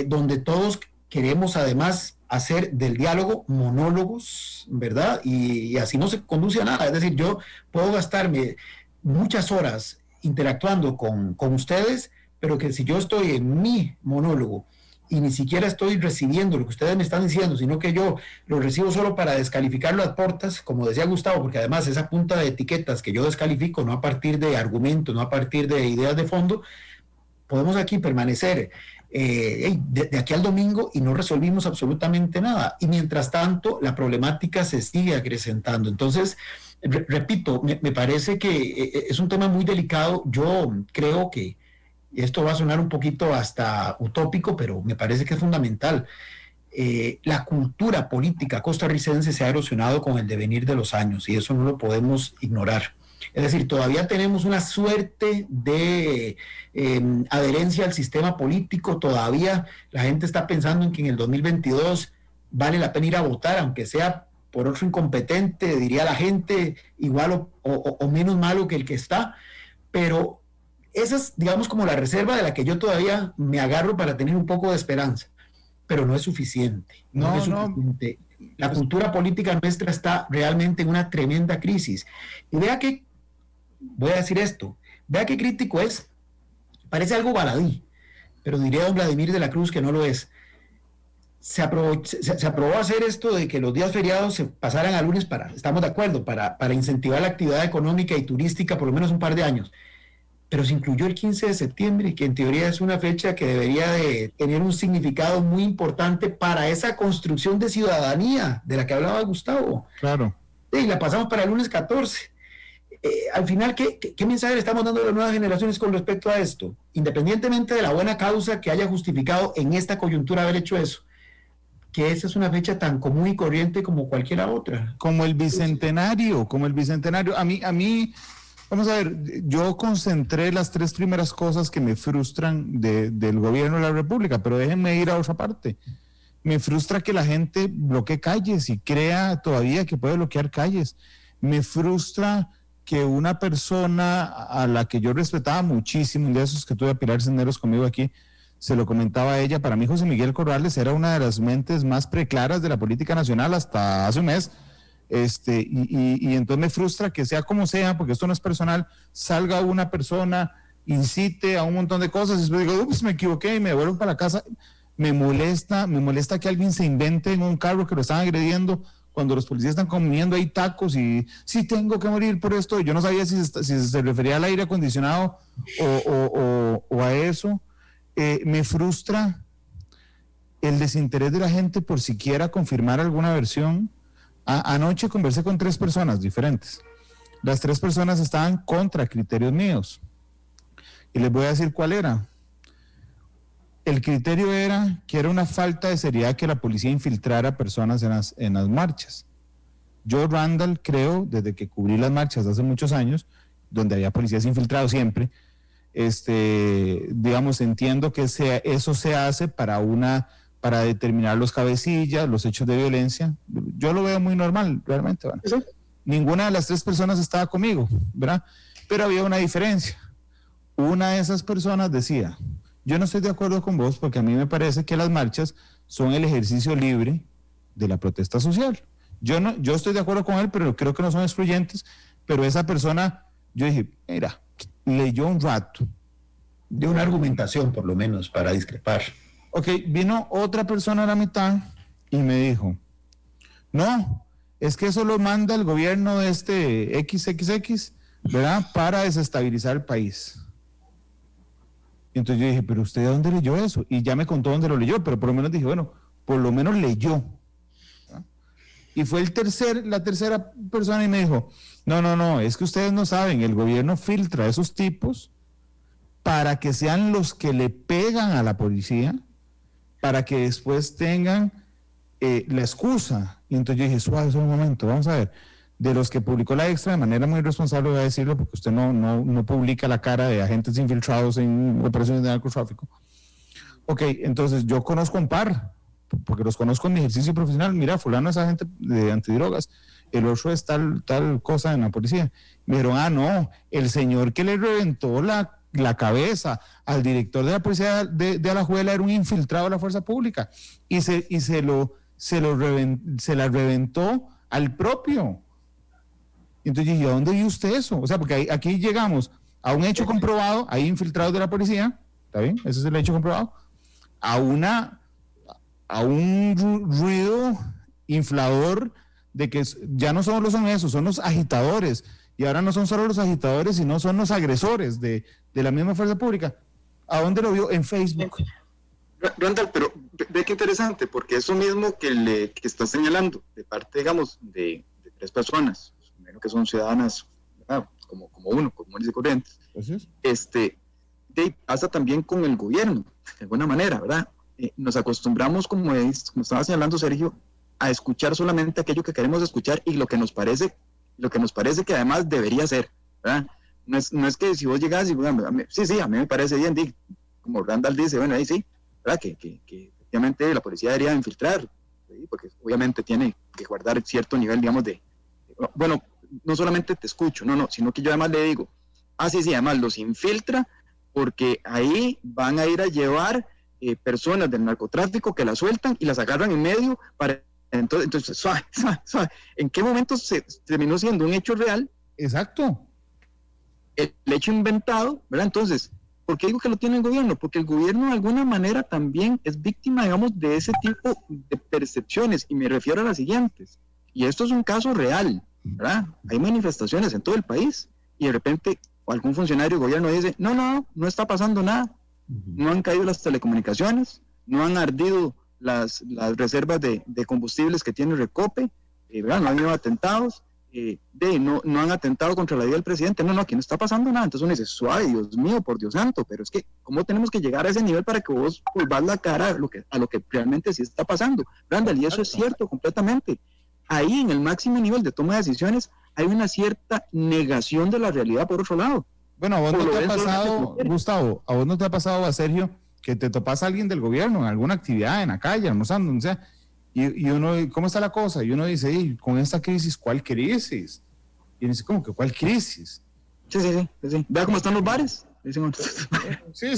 donde todos queremos además hacer del diálogo monólogos, ¿verdad? Y así no se conduce a nada. Es decir, yo puedo gastarme muchas horas interactuando con ustedes, pero que si yo estoy en mi monólogo y ni siquiera estoy recibiendo lo que ustedes me están diciendo, sino que yo lo recibo solo para descalificarlo a portas, como decía Gustavo, porque además esa punta de etiquetas que yo descalifico, no a partir de argumentos, no a partir de ideas de fondo, podemos aquí permanecer de aquí al domingo y no resolvimos absolutamente nada. Y mientras tanto, la problemática se sigue acrecentando. Entonces, repito, me parece que es un tema muy delicado. Yo creo que esto va a sonar un poquito hasta utópico, pero me parece que es fundamental. La cultura política costarricense se ha erosionado con el devenir de los años y eso no lo podemos ignorar. Es decir, todavía tenemos una suerte de adherencia al sistema político, todavía la gente está pensando en que en el 2022 vale la pena ir a votar, aunque sea por otro incompetente, diría la gente, igual o menos malo que el que está, pero esa es, digamos, como la reserva de la que yo todavía me agarro para tener un poco de esperanza, pero no es suficiente. No es suficiente. La cultura política nuestra está realmente en una tremenda crisis. Y vea que, voy a decir esto, vea qué crítico es. Parece algo baladí, pero diría don Vladimir de la Cruz que no lo es. Se aprobó hacer esto de que los días feriados se pasaran a lunes estamos de acuerdo, para incentivar la actividad económica y turística por lo menos un par de años. Pero se incluyó el 15 de septiembre, que en teoría es una fecha que debería de tener un significado muy importante para esa construcción de ciudadanía de la que hablaba Gustavo.
Claro.
Y la pasamos para el lunes 14. Al final, ¿qué mensaje le estamos dando a las nuevas generaciones con respecto a esto? Independientemente de la buena causa que haya justificado en esta coyuntura haber hecho eso, que esa es una fecha tan común y corriente como cualquiera otra.
Como el Bicentenario. A mí, vamos a ver, yo concentré las tres primeras cosas que me frustran del gobierno de la República, pero déjenme ir a otra parte. Me frustra que la gente bloquee calles y crea todavía que puede bloquear calles. Me frustra que una persona a la que yo respetaba muchísimo, de esos que tuve a Pilar Cisneros conmigo aquí, se lo comentaba a ella, para mí José Miguel Corrales era una de las mentes más preclaras de la política nacional hasta hace un mes. Y entonces me frustra que sea como sea, porque esto no es personal, salga una persona, incite a un montón de cosas y después digo, ups, me equivoqué y me devuelvo para la casa. Me molesta que alguien se invente en un carro que lo están agrediendo cuando los policías están comiendo ahí tacos y sí tengo que morir por esto. Yo no sabía si se refería al aire acondicionado o a eso. Me frustra el desinterés de la gente por siquiera confirmar alguna versión. Anoche conversé con 3 personas diferentes. Las 3 personas estaban contra criterios míos. Y les voy a decir cuál era. El criterio era que era una falta de seriedad que la policía infiltrara personas en las marchas. Yo, Randall, creo, desde que cubrí las marchas hace muchos años, donde había policías infiltrados siempre, digamos, entiendo que eso se hace para determinar los cabecillas, los hechos de violencia. Yo lo veo muy normal, realmente. Bueno. ¿Sí? Ninguna de las 3 personas estaba conmigo, ¿verdad? Pero había una diferencia. Una de esas personas decía, yo no estoy de acuerdo con vos porque a mí me parece que las marchas son el ejercicio libre de la protesta social. Yo estoy de acuerdo con él, pero creo que no son excluyentes. Pero esa persona, yo dije, mira, leyó un rato.
De una argumentación, por lo menos, para discrepar.
Ok, vino otra persona a la mitad y me dijo, no, es que eso lo manda el gobierno de este XXX, ¿verdad? Para desestabilizar el país. Y entonces yo dije, pero ¿usted de dónde leyó eso? Y ya me contó dónde lo leyó, pero por lo menos dije, bueno, por lo menos leyó. ¿Verdad? Y fue la tercera persona y me dijo, no, es que ustedes no saben, el gobierno filtra a esos tipos para que sean los que le pegan a la policía, para que después tengan la excusa. Y entonces yo dije, suave, un momento, vamos a ver, de los que publicó la Extra de manera muy responsable, voy a decirlo, porque usted no publica la cara de agentes infiltrados en operaciones de narcotráfico. Ok, entonces yo conozco un par, porque los conozco en mi ejercicio profesional. Mira, fulano es agente de antidrogas, el otro es tal cosa en la policía. Me dijeron, no, el señor que le reventó la cabeza al director de la policía de Alajuela era un infiltrado de la fuerza pública y se la reventó al propio. Entonces dije, ¿a dónde vio usted eso? O sea, porque aquí llegamos a un hecho comprobado, hay infiltrados de la policía, ¿está bien? Ese es el hecho comprobado, a un ruido inflador de que ya no solo son esos, son los agitadores, y ahora no son solo los agitadores, sino son los agresores de la misma fuerza pública. ¿A dónde lo vio? En Facebook.
Randall, pero ve qué interesante, porque eso mismo que está señalando, de parte, digamos, de 3 personas, primero que son ciudadanas, como comunes y corrientes, pasa también con el gobierno, de alguna manera, ¿verdad? Nos acostumbramos, como estaba señalando Sergio, a escuchar solamente aquello que queremos escuchar y lo que nos parece que además debería ser, ¿verdad? No es que si vos llegás y, bueno, a mí me parece bien, como Randall dice, bueno, ahí sí, ¿verdad? Que efectivamente la policía debería infiltrar, ¿sí? Porque obviamente tiene que guardar cierto nivel, digamos, bueno, no solamente te escucho, sino que yo además le digo, sí, además los infiltra porque ahí van a ir a llevar personas del narcotráfico que las sueltan y las agarran en medio para... Entonces, suave. ¿En qué momento se terminó siendo un hecho real?
Exacto.
El hecho inventado, ¿verdad? Entonces, ¿por qué digo que lo tiene el gobierno? Porque el gobierno de alguna manera también es víctima, digamos, de ese tipo de percepciones, y me refiero a las siguientes. Y esto es un caso real, ¿verdad? Hay manifestaciones en todo el país y de repente algún funcionario del gobierno dice, no está pasando nada, no han caído las telecomunicaciones, no han ardido las reservas de combustibles que tiene Recope, ¿verdad? No han habido atentados, no han atentado contra la vida del presidente, aquí no está pasando nada. Entonces uno dice, suave, Dios mío, por Dios santo, pero es que ¿cómo tenemos que llegar a ese nivel para que vos volvás la cara a lo que realmente sí está pasando? Randall, y eso es cierto completamente. Ahí en el máximo nivel de toma de decisiones hay una cierta negación de la realidad por otro lado.
Bueno, ¿a vos no te ha pasado, Gustavo, a vos no te ha pasado, a Sergio, que te topas a alguien del gobierno en alguna actividad, en la calle, almorzando, o sea, y uno, ¿cómo está la cosa? Y uno dice, con esta crisis, ¿cuál crisis? Y uno dice, ¿cómo que cuál crisis?
Sí. ¿Vea cómo están los bares?
Sí,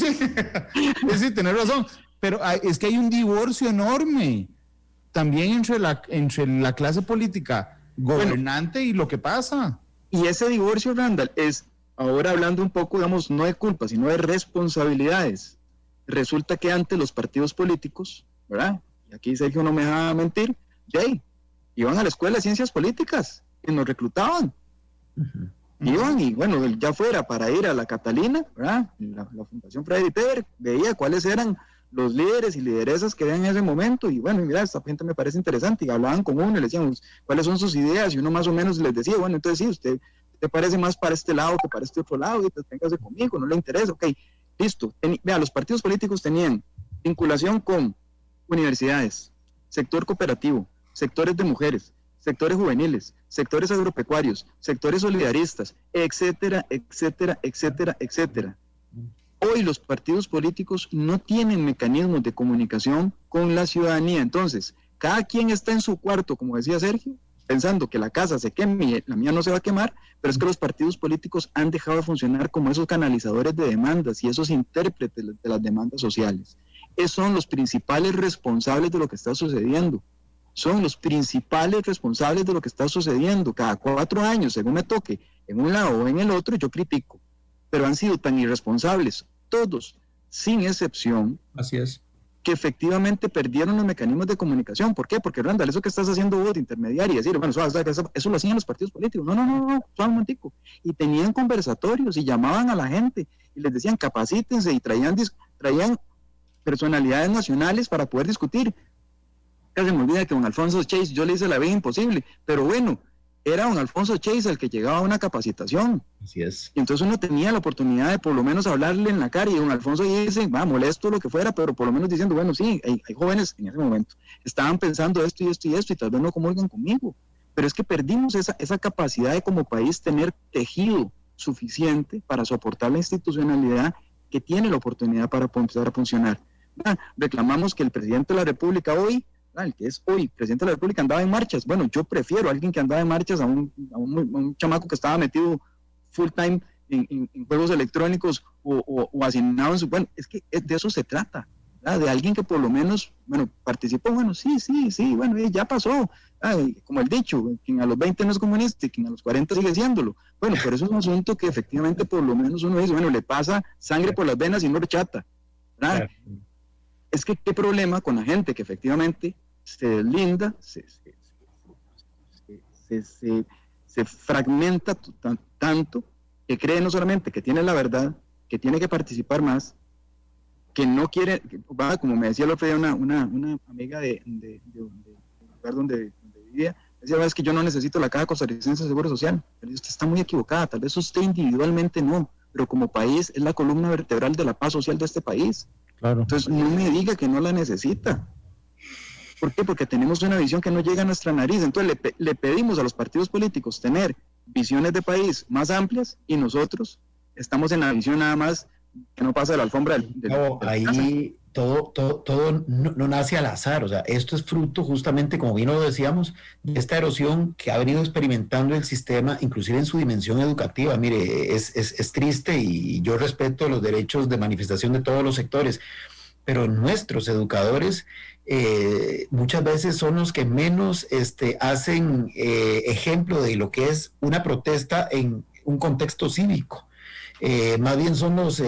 tenés razón, pero es que hay un divorcio enorme también entre la clase política gobernante y lo que pasa.
Y ese divorcio, Randall, es, ahora hablando un poco, digamos, no de culpa, sino de responsabilidades. Resulta que antes los partidos políticos, ¿verdad? Y aquí Sergio no me deja mentir, iban a la escuela de ciencias políticas y nos reclutaban. Iban y, bueno, ya fuera para ir a la Catalina, ¿verdad? La Fundación Freddy Peder, veía cuáles eran los líderes y lideresas que había en ese momento, y bueno, mira, esta gente me parece interesante, y hablaban con uno y le decían cuáles son sus ideas, y uno más o menos les decía, bueno, entonces sí, usted te parece más para este lado que para este otro lado, y pues véngase conmigo, no le interesa, ok, listo. Vea, los partidos políticos tenían vinculación con universidades, sector cooperativo, sectores de mujeres, sectores juveniles, sectores agropecuarios, sectores solidaristas, etcétera. Hoy los partidos políticos no tienen mecanismos de comunicación con la ciudadanía. Entonces, cada quien está en su cuarto, como decía Sergio, pensando que la casa se queme, la mía no se va a quemar, pero es que los partidos políticos han dejado de funcionar como esos canalizadores de demandas y esos intérpretes de las demandas sociales. Esos son los principales responsables de lo que está sucediendo. Son los principales responsables de lo que está sucediendo. Cada 4 años, según me toque, en un lado o en el otro, yo critico. Pero han sido tan irresponsables, todos, sin excepción.
Así es.
que efectivamente perdieron los mecanismos de comunicación. ¿Por qué? Porque, Randall, eso que estás haciendo vos de intermediario y decir, bueno, eso lo hacían los partidos políticos. No, suave un momentico. Y tenían conversatorios y llamaban a la gente y les decían, capacítense, y traían personalidades nacionales para poder discutir. Casi me olvida que don Alfonso Chase, yo le hice la vida imposible, pero bueno, era don Alfonso Chase el que llegaba a una capacitación.
Así es.
Y entonces uno tenía la oportunidad de por lo menos hablarle en la cara, y don Alfonso dice, molesto lo que fuera, pero por lo menos diciendo, bueno, sí, hay jóvenes en ese momento, estaban pensando esto y esto y esto, y tal vez no comulgan conmigo, pero es que perdimos esa capacidad de como país tener tejido suficiente para soportar la institucionalidad que tiene la oportunidad para empezar a funcionar. Reclamamos que el presidente de la República hoy, el que es hoy presidente de la República, andaba en marchas. Bueno, yo prefiero a alguien que andaba en marchas a un chamaco que estaba metido full time en juegos electrónicos o asignado en su... Bueno, es que de eso se trata, ¿verdad? De alguien que por lo menos, participó. Bueno, sí, bueno, ya pasó. Como el dicho, quien a los 20 no es comunista y quien a los 40 sigue siéndolo. Bueno, pero eso es un asunto que efectivamente por lo menos uno dice, bueno, le pasa sangre por las venas y no horchata, ¿verdad? Es que qué problema con la gente que efectivamente se deslinda, se fragmenta tanto, que cree no solamente que tiene la verdad, que tiene que participar más, que no quiere, como me decía el otro día una amiga del lugar donde vivía, decía, es que yo no necesito la Caja Costarricense de Seguro Social. Pero usted está muy equivocada, tal vez usted individualmente no, pero como país es la columna vertebral de la paz social de este país.
Claro.
Entonces no me diga que no la necesita. ¿Por qué? Porque tenemos una visión que no llega a nuestra nariz. Entonces le pedimos a los partidos políticos tener visiones de país más amplias y nosotros estamos en la visión nada más que no pasa de la alfombra
ahí todo no nace al azar. O sea, esto es fruto justamente, como bien lo decíamos, de esta erosión que ha venido experimentando el sistema, inclusive en su dimensión educativa. Mire, es triste, y yo respeto los derechos de manifestación de todos los sectores, pero nuestros educadores muchas veces son los que menos hacen ejemplo de lo que es una protesta en un contexto cívico. Más bien son los,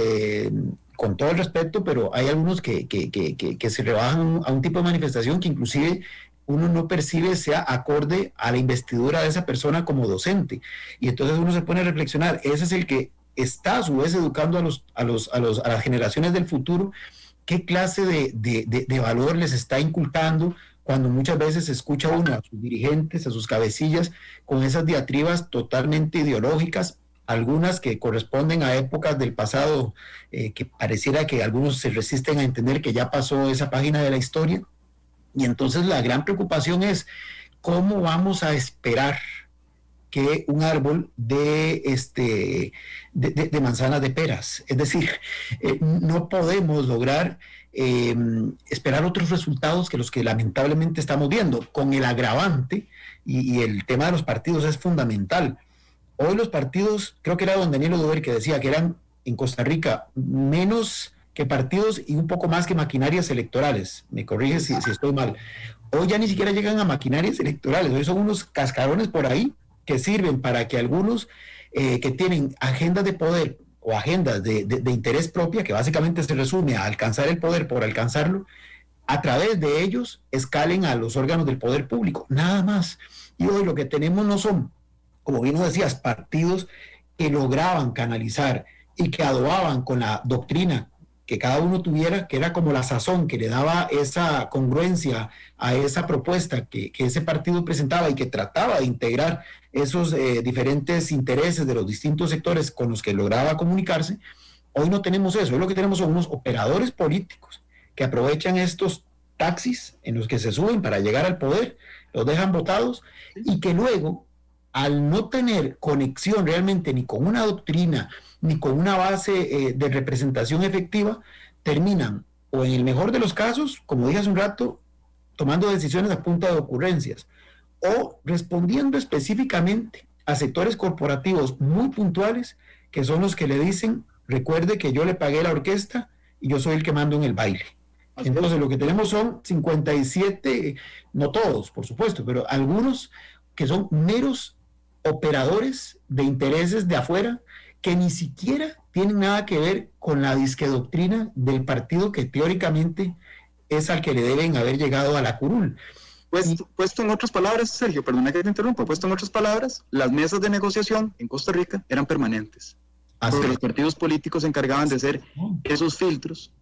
con todo el respeto, pero hay algunos que se rebajan a un tipo de manifestación que inclusive uno no percibe sea acorde a la investidura de esa persona como docente. Y entonces uno se pone a reflexionar, ese es el que está a su vez educando a las generaciones del futuro. ¿Qué clase de valor les está inculcando cuando muchas veces escucha uno a sus dirigentes, a sus cabecillas, con esas diatribas totalmente ideológicas, algunas que corresponden a épocas del pasado, que pareciera que algunos se resisten a entender que ya pasó esa página de la historia? Y entonces la gran preocupación es, ¿cómo vamos a esperar que un árbol de manzanas de peras? Es decir, no podemos lograr esperar otros resultados que los que lamentablemente estamos viendo, con el agravante, y el tema de los partidos es fundamental. Hoy los partidos, creo que era don Daniel Oduber que decía que eran en Costa Rica menos que partidos y un poco más que maquinarias electorales. Me corrige si estoy mal. Hoy ya ni siquiera llegan a maquinarias electorales, hoy son unos cascarones por ahí que sirven para que algunos que tienen agendas de poder o agendas de interés propia, que básicamente se resume a alcanzar el poder por alcanzarlo, a través de ellos escalen a los órganos del poder público, nada más. Y hoy lo que tenemos no son, como bien lo decías, partidos que lograban canalizar y que adobaban con la doctrina que cada uno tuviera, que era como la sazón que le daba esa congruencia a esa propuesta que ese partido presentaba y que trataba de integrar esos diferentes intereses de los distintos sectores con los que lograba comunicarse. Hoy no tenemos eso. Hoy lo que tenemos son unos operadores políticos que aprovechan estos taxis en los que se suben para llegar al poder, los dejan votados, y que luego, al no tener conexión realmente ni con una doctrina ni con una base de representación efectiva, terminan, o en el mejor de los casos, como dije hace un rato, tomando decisiones a punta de ocurrencias, o respondiendo específicamente a sectores corporativos muy puntuales, que son los que le dicen, recuerde que yo le pagué la orquesta y yo soy el que mando en el baile. Entonces lo que tenemos son 57, no todos, por supuesto, pero algunos que son meros operadores de intereses de afuera, que ni siquiera tienen nada que ver con la disque doctrina del partido que teóricamente es al que le deben haber llegado a la curul.
Puesto en otras palabras, Sergio, perdona que te interrumpa, puesto en otras palabras, las mesas de negociación en Costa Rica eran permanentes. Porque los partidos políticos se encargaban de hacer esos filtros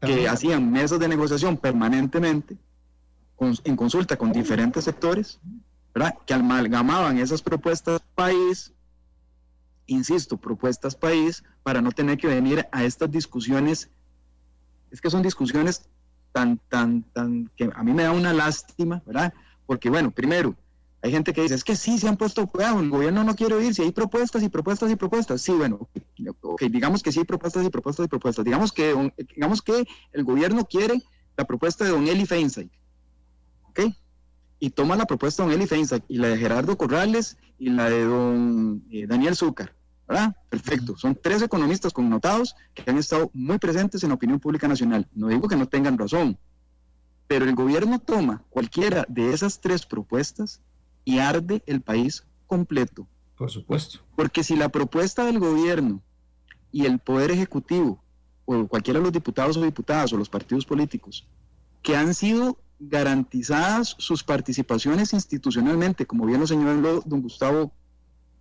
que hacían mesas de negociación permanentemente en consulta con diferentes sectores, ¿verdad? Que amalgamaban esas propuestas país, insisto, propuestas país, para no tener que venir a estas discusiones. Es que son discusiones tan, que a mí me da una lástima, ¿verdad? Porque, bueno, primero, hay gente que dice, es que sí, se han puesto, cuidado, el gobierno no quiere oír, si hay propuestas y propuestas y propuestas. Sí, bueno, okay, digamos que sí hay propuestas y propuestas y propuestas. Digamos que el gobierno quiere la propuesta de don Eli Feinstein, ¿ok? Y toma la propuesta de don Eli Feinstein y la de Gerardo Corrales y la de don Daniel Zúcar, ¿verdad? Perfecto. Son 3 economistas connotados que han estado muy presentes en la opinión pública nacional. No digo que no tengan razón, pero el gobierno toma cualquiera de esas 3 propuestas y arde el país completo.
Por supuesto.
Porque si la propuesta del gobierno y el Poder Ejecutivo, o cualquiera de los diputados o diputadas, o los partidos políticos, que han sido garantizadas sus participaciones institucionalmente, como bien lo señaló don Gustavo,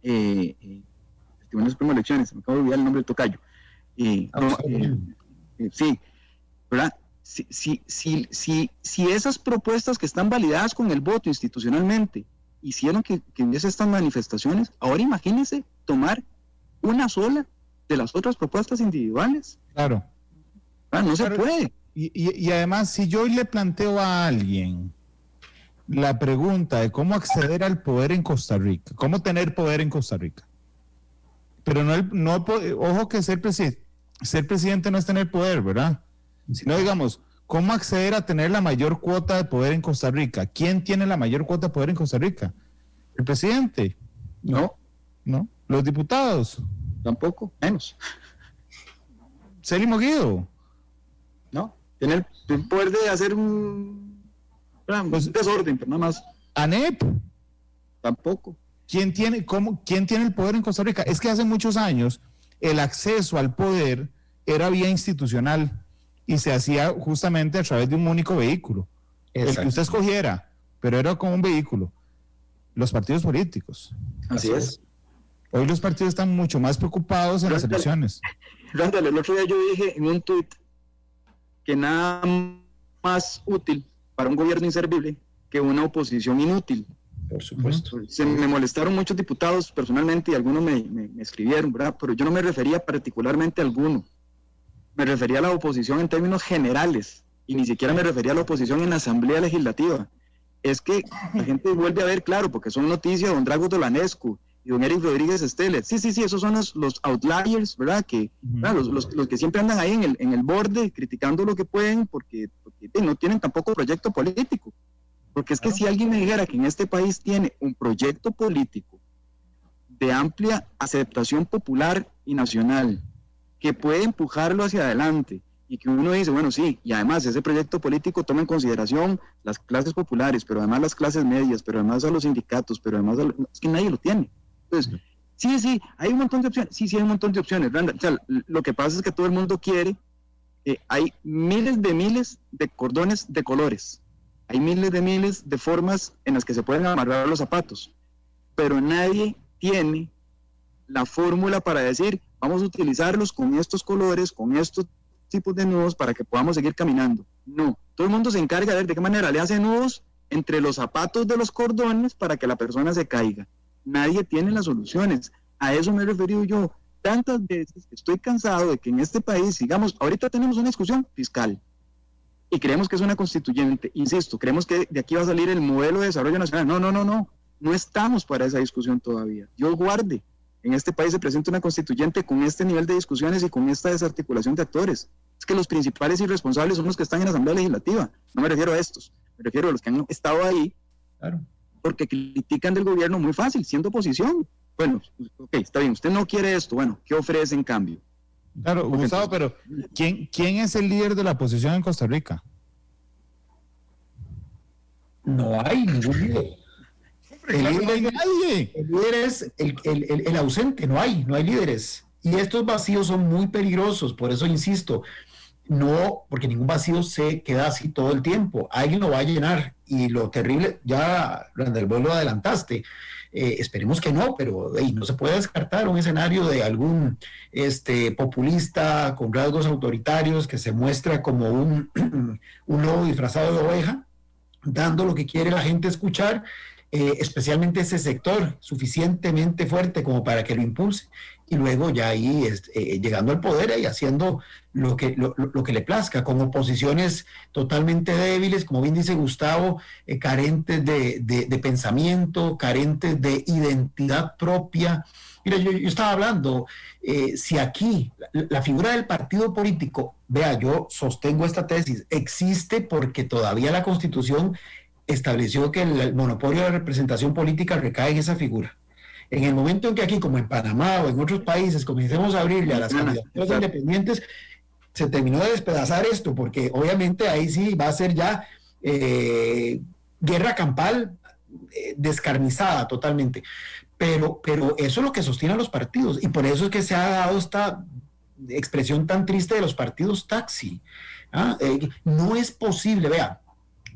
Tribunal Supremo de Elecciones, me acabo de olvidar el nombre del tocayo. Sí, ¿verdad? Si esas propuestas que están validadas con el voto institucionalmente hicieron que hubiese estas manifestaciones, ahora imagínense tomar una sola de las otras propuestas individuales.
Claro.
No se puede.
Y además, si yo le planteo a alguien la pregunta de cómo acceder al poder en Costa Rica, cómo tener poder en Costa Rica, pero ojo que ser presidente no es tener poder, ¿verdad? Sino, digamos, ¿cómo acceder a tener la mayor cuota de poder en Costa Rica? ¿Quién tiene la mayor cuota de poder en Costa Rica? ¿El presidente?
No.
¿Los diputados?
Tampoco, menos.
¿Célimo Guido?
No. Tiene el poder de hacer un desorden, pero nada más.
¿ANEP?
Tampoco.
¿Quién tiene el poder en Costa Rica? Es que hace muchos años el acceso al poder era vía institucional y se hacía justamente a través de un único vehículo.
Exacto.
El que usted escogiera, pero era como un vehículo. Los partidos políticos.
Así es.
Hoy los partidos están mucho más preocupados en las elecciones.
Randall, el otro día yo dije en un tuit que nada más útil para un gobierno inservible que una oposición inútil.
Por supuesto.
Se me molestaron muchos diputados personalmente y algunos me escribieron, ¿verdad? Pero yo no me refería particularmente a alguno. Me refería a la oposición en términos generales y ni siquiera me refería a la oposición en la Asamblea Legislativa. Es que la gente vuelve a ver, claro, porque son noticias, don Drago Dolanescu y don Eric Rodríguez Esteles. Sí, esos son los outliers, ¿verdad? Que, los que siempre andan ahí en el borde criticando lo que pueden porque no tienen tampoco proyecto político. Porque es que si alguien me dijera que en este país tiene un proyecto político de amplia aceptación popular y nacional, que puede empujarlo hacia adelante, y que uno dice, bueno, sí, y además ese proyecto político toma en consideración las clases populares, pero además las clases medias, pero además a los sindicatos, pero además es que nadie lo tiene. Entonces, sí, hay un montón de opciones, sí, hay un montón de opciones, Randa. O sea, lo que pasa es que todo el mundo quiere, hay miles de cordones de colores, hay miles de formas en las que se pueden amarrar los zapatos, pero nadie tiene la fórmula para decir, vamos a utilizarlos con estos colores, con estos tipos de nudos para que podamos seguir caminando. No, todo el mundo se encarga de ver de qué manera le hace nudos entre los zapatos de los cordones para que la persona se caiga. Nadie tiene las soluciones. A eso me he referido yo tantas veces. Estoy cansado de que en este país, digamos, ahorita tenemos una discusión fiscal y creemos que es una constituyente. Insisto, creemos que de aquí va a salir el modelo de desarrollo nacional. No estamos para esa discusión todavía. Dios guarde. En este país se presenta una constituyente con este nivel de discusiones y con esta desarticulación de actores. Es que los principales irresponsables son los que están en la Asamblea Legislativa. No me refiero a estos, me refiero a los que han estado ahí,
claro,
porque critican del gobierno muy fácil, siendo oposición. Bueno, ok, está bien, usted no quiere esto, bueno, ¿qué ofrece en cambio?
Claro, porque Gustavo, pero ¿quién es el líder de la oposición en Costa Rica?
No hay ningún líder.
El
líder es el ausente, no hay líderes. Y estos vacíos son muy peligrosos, por eso insisto, no, porque ningún vacío se queda así todo el tiempo, alguien lo va a llenar, y lo terrible, ya Randall, vos lo adelantaste, esperemos que no, pero no se puede descartar un escenario de algún populista con rasgos autoritarios que se muestra como un lobo disfrazado de oveja, dando lo que quiere la gente escuchar, especialmente ese sector suficientemente fuerte como para que lo impulse, y luego ya ahí llegando al poder y haciendo lo que le plazca, con oposiciones totalmente débiles, como bien dice Gustavo, carentes de pensamiento, carentes de identidad propia. Mira, yo estaba hablando, si aquí la figura del partido político, vea, yo sostengo esta tesis, existe porque todavía la Constitución estableció que el monopolio de la representación política recae en esa figura. En el momento en que aquí, como en Panamá o en otros países, comencemos a abrirle a las candidaturas independientes, se terminó de despedazar esto, porque obviamente ahí sí va a ser ya guerra campal descarnizada totalmente. Pero eso es lo que sostiene a los partidos, y por eso es que se ha dado esta expresión tan triste de los partidos taxi. No es posible, vea,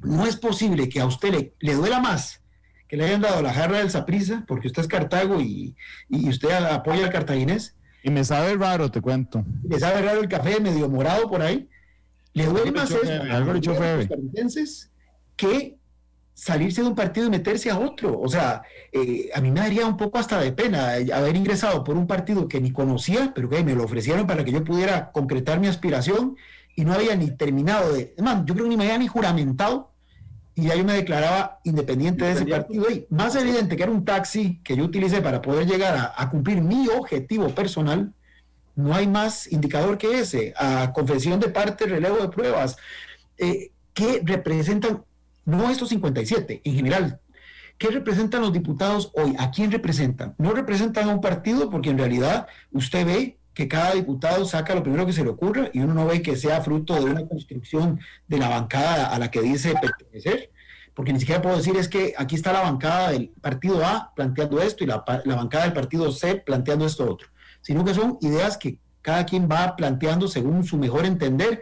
no es posible que a usted le duela más que le hayan dado la jarra del Saprissa, porque usted es Cartago y usted apoya al cartaginés.
Y me sabe raro, te cuento.
Le sabe raro el café medio morado por ahí. Le duele más eso
a los
costarricenses que salirse de un partido y meterse a otro. O sea, a mí me daría un poco hasta de pena haber ingresado por un partido que ni conocía, pero que me lo ofrecieron para que yo pudiera concretar mi aspiración, y no había ni terminado yo creo que ni me había ni juramentado, y ya yo me declaraba independiente de ese partido. Y más evidente que era un taxi que yo utilicé para poder llegar a cumplir mi objetivo personal, no hay más indicador que ese, a confesión de parte, relevo de pruebas, que representan, no estos 57, en general, ¿qué representan los diputados hoy? ¿A quién representan? No representan a un partido, porque en realidad usted ve que cada diputado saca lo primero que se le ocurra, y uno no ve que sea fruto de una construcción de la bancada a la que dice pertenecer, porque ni siquiera puedo decir es que aquí está la bancada del partido A planteando esto y la bancada del partido C planteando esto otro, sino que son ideas que cada quien va planteando según su mejor entender,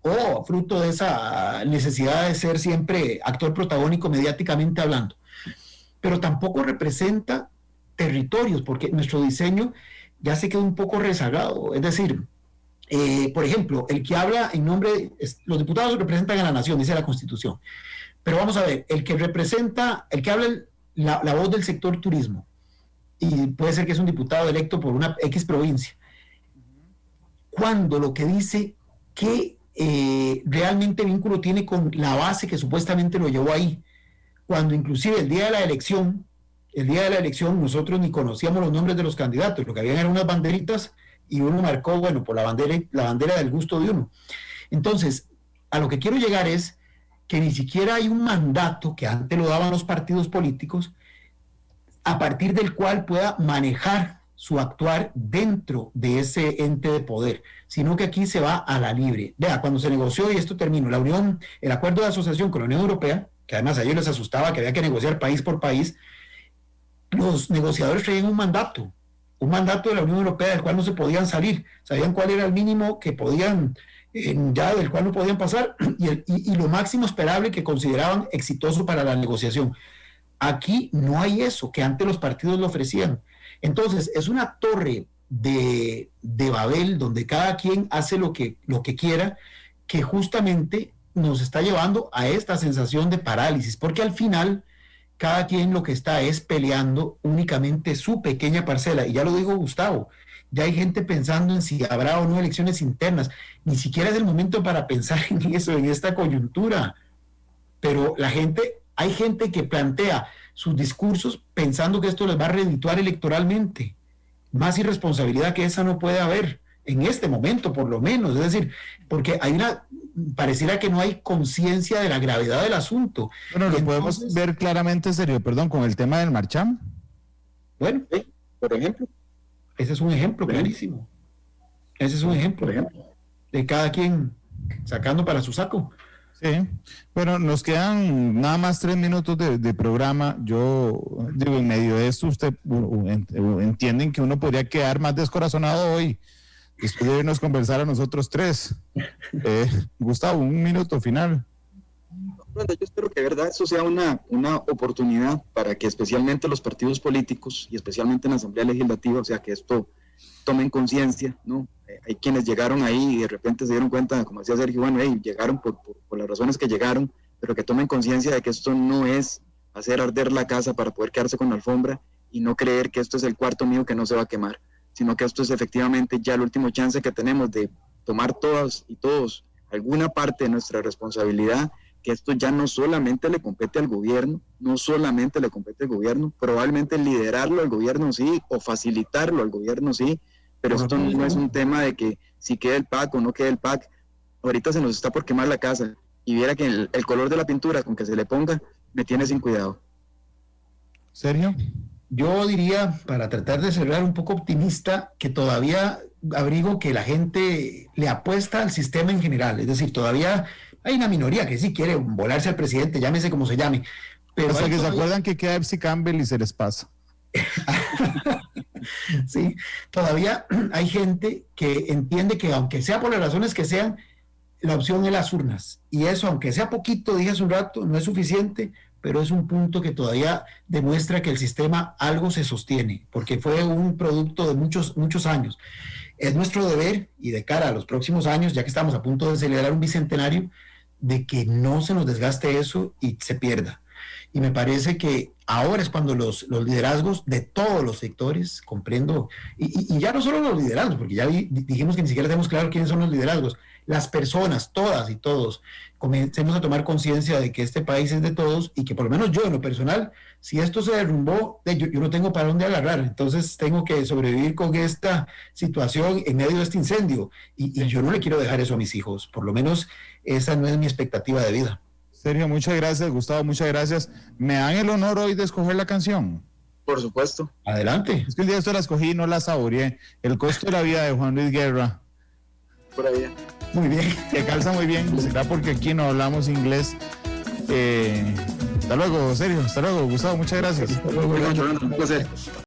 o fruto de esa necesidad de ser siempre actor protagónico mediáticamente hablando. Pero tampoco representa territorios, porque nuestro diseño ya se quedó un poco rezagado. Es decir, por ejemplo, el que habla en nombre, los diputados representan a la nación, dice la Constitución. Pero vamos a ver, el que habla la voz del sector turismo, y puede ser que es un diputado electo por una X provincia, cuando lo que dice que realmente vínculo tiene con la base que supuestamente lo llevó ahí, cuando inclusive el día de la elección nosotros ni conocíamos los nombres de los candidatos, lo que habían eran unas banderitas, y uno marcó, bueno, por la bandera del gusto de uno. Entonces, a lo que quiero llegar es que ni siquiera hay un mandato que antes lo daban los partidos políticos, a partir del cual pueda manejar su actuar dentro de ese ente de poder, sino que aquí se va a la libre. Vea, cuando se negoció, y esto terminó, el acuerdo de asociación con la Unión Europea, que además a ellos les asustaba que había que negociar país por país, los negociadores traían un mandato de la Unión Europea del cual no se podían salir, sabían cuál era el mínimo que podían, ya del cual no podían pasar, y lo máximo esperable que consideraban exitoso para la negociación. Aquí no hay eso, que antes los partidos lo ofrecían. Entonces, es una torre de Babel, donde cada quien hace lo que quiera, que justamente nos está llevando a esta sensación de parálisis, porque al final cada quien lo que está es peleando únicamente su pequeña parcela. Y ya lo dijo Gustavo, ya hay gente pensando en si habrá o no elecciones internas. Ni siquiera es el momento para pensar en eso, en esta coyuntura. Pero hay gente que plantea sus discursos pensando que esto les va a redituar electoralmente. Más irresponsabilidad que esa no puede haber, en este momento por lo menos. Es decir, porque pareciera que no hay conciencia de la gravedad del asunto.
Bueno, lo podemos ver claramente, Sergio, con el tema del Marcham.
Bueno,
por ejemplo.
Ese es un ejemplo clarísimo. Ese es un ejemplo de cada quien sacando para su saco.
Sí, bueno, nos quedan nada más 3 minutos de programa. Yo digo, en medio de esto, usted entienden que uno podría quedar más descorazonado hoy después de irnos a conversar a nosotros tres. Gustavo, un minuto final.
Bueno, yo espero que de verdad eso sea una oportunidad para que especialmente los partidos políticos y especialmente en la Asamblea Legislativa, o sea, que esto tomen conciencia, ¿no? Hay quienes llegaron ahí y de repente se dieron cuenta, como decía Sergio, bueno, llegaron por las razones que llegaron, pero que tomen conciencia de que esto no es hacer arder la casa para poder quedarse con la alfombra y no creer que esto es el cuarto mío que no se va a quemar, sino que esto es efectivamente ya el último chance que tenemos de tomar todas y todos alguna parte de nuestra responsabilidad, que esto ya no solamente le compete al gobierno, probablemente liderarlo al gobierno sí, o facilitarlo al gobierno sí, pero esto no es un tema de que si queda el PAC o no queda el PAC. Ahorita se nos está por quemar la casa y viera que el color de la pintura con que se le ponga me tiene sin cuidado.
Sergio.
Yo diría, para tratar de cerrar un poco optimista, que todavía abrigo que la gente le apuesta al sistema en general, es decir, todavía hay una minoría que sí quiere volarse al presidente, llámese como se llame. Pero
hasta que se acuerdan que queda Epsi Campbell y se les pasa.
Sí, todavía hay gente que entiende que aunque sea por las razones que sean, la opción es las urnas. Y eso, aunque sea poquito, dije hace un rato, no es suficiente, pero es un punto que todavía demuestra que el sistema algo se sostiene, porque fue un producto de muchos años. Es nuestro deber, y de cara a los próximos años, ya que estamos a punto de celebrar un bicentenario, de que no se nos desgaste eso y se pierda. Y me parece que ahora es cuando los liderazgos de todos los sectores, comprendo, y ya no solo los liderazgos, porque ya dijimos que ni siquiera tenemos claro quiénes son los liderazgos, las personas, todas y todos, comencemos a tomar conciencia de que este país es de todos y que por lo menos yo en lo personal, si esto se derrumbó, yo no tengo para dónde agarrar, entonces tengo que sobrevivir con esta situación en medio de este incendio y yo no le quiero dejar eso a mis hijos, por lo menos esa no es mi expectativa de vida.
Sergio, muchas gracias. Gustavo, muchas gracias. ¿Me dan el honor hoy de escoger la canción?
Por supuesto.
Adelante.
Es que el día de esto la escogí y no la saboreé. El costo de la vida de Juan Luis Guerra.
Por ahí.
Muy bien, que calza muy bien. Será porque aquí no hablamos inglés. Hasta luego, Sergio. Hasta luego, Gustavo. Muchas gracias.
Hasta luego. Un placer.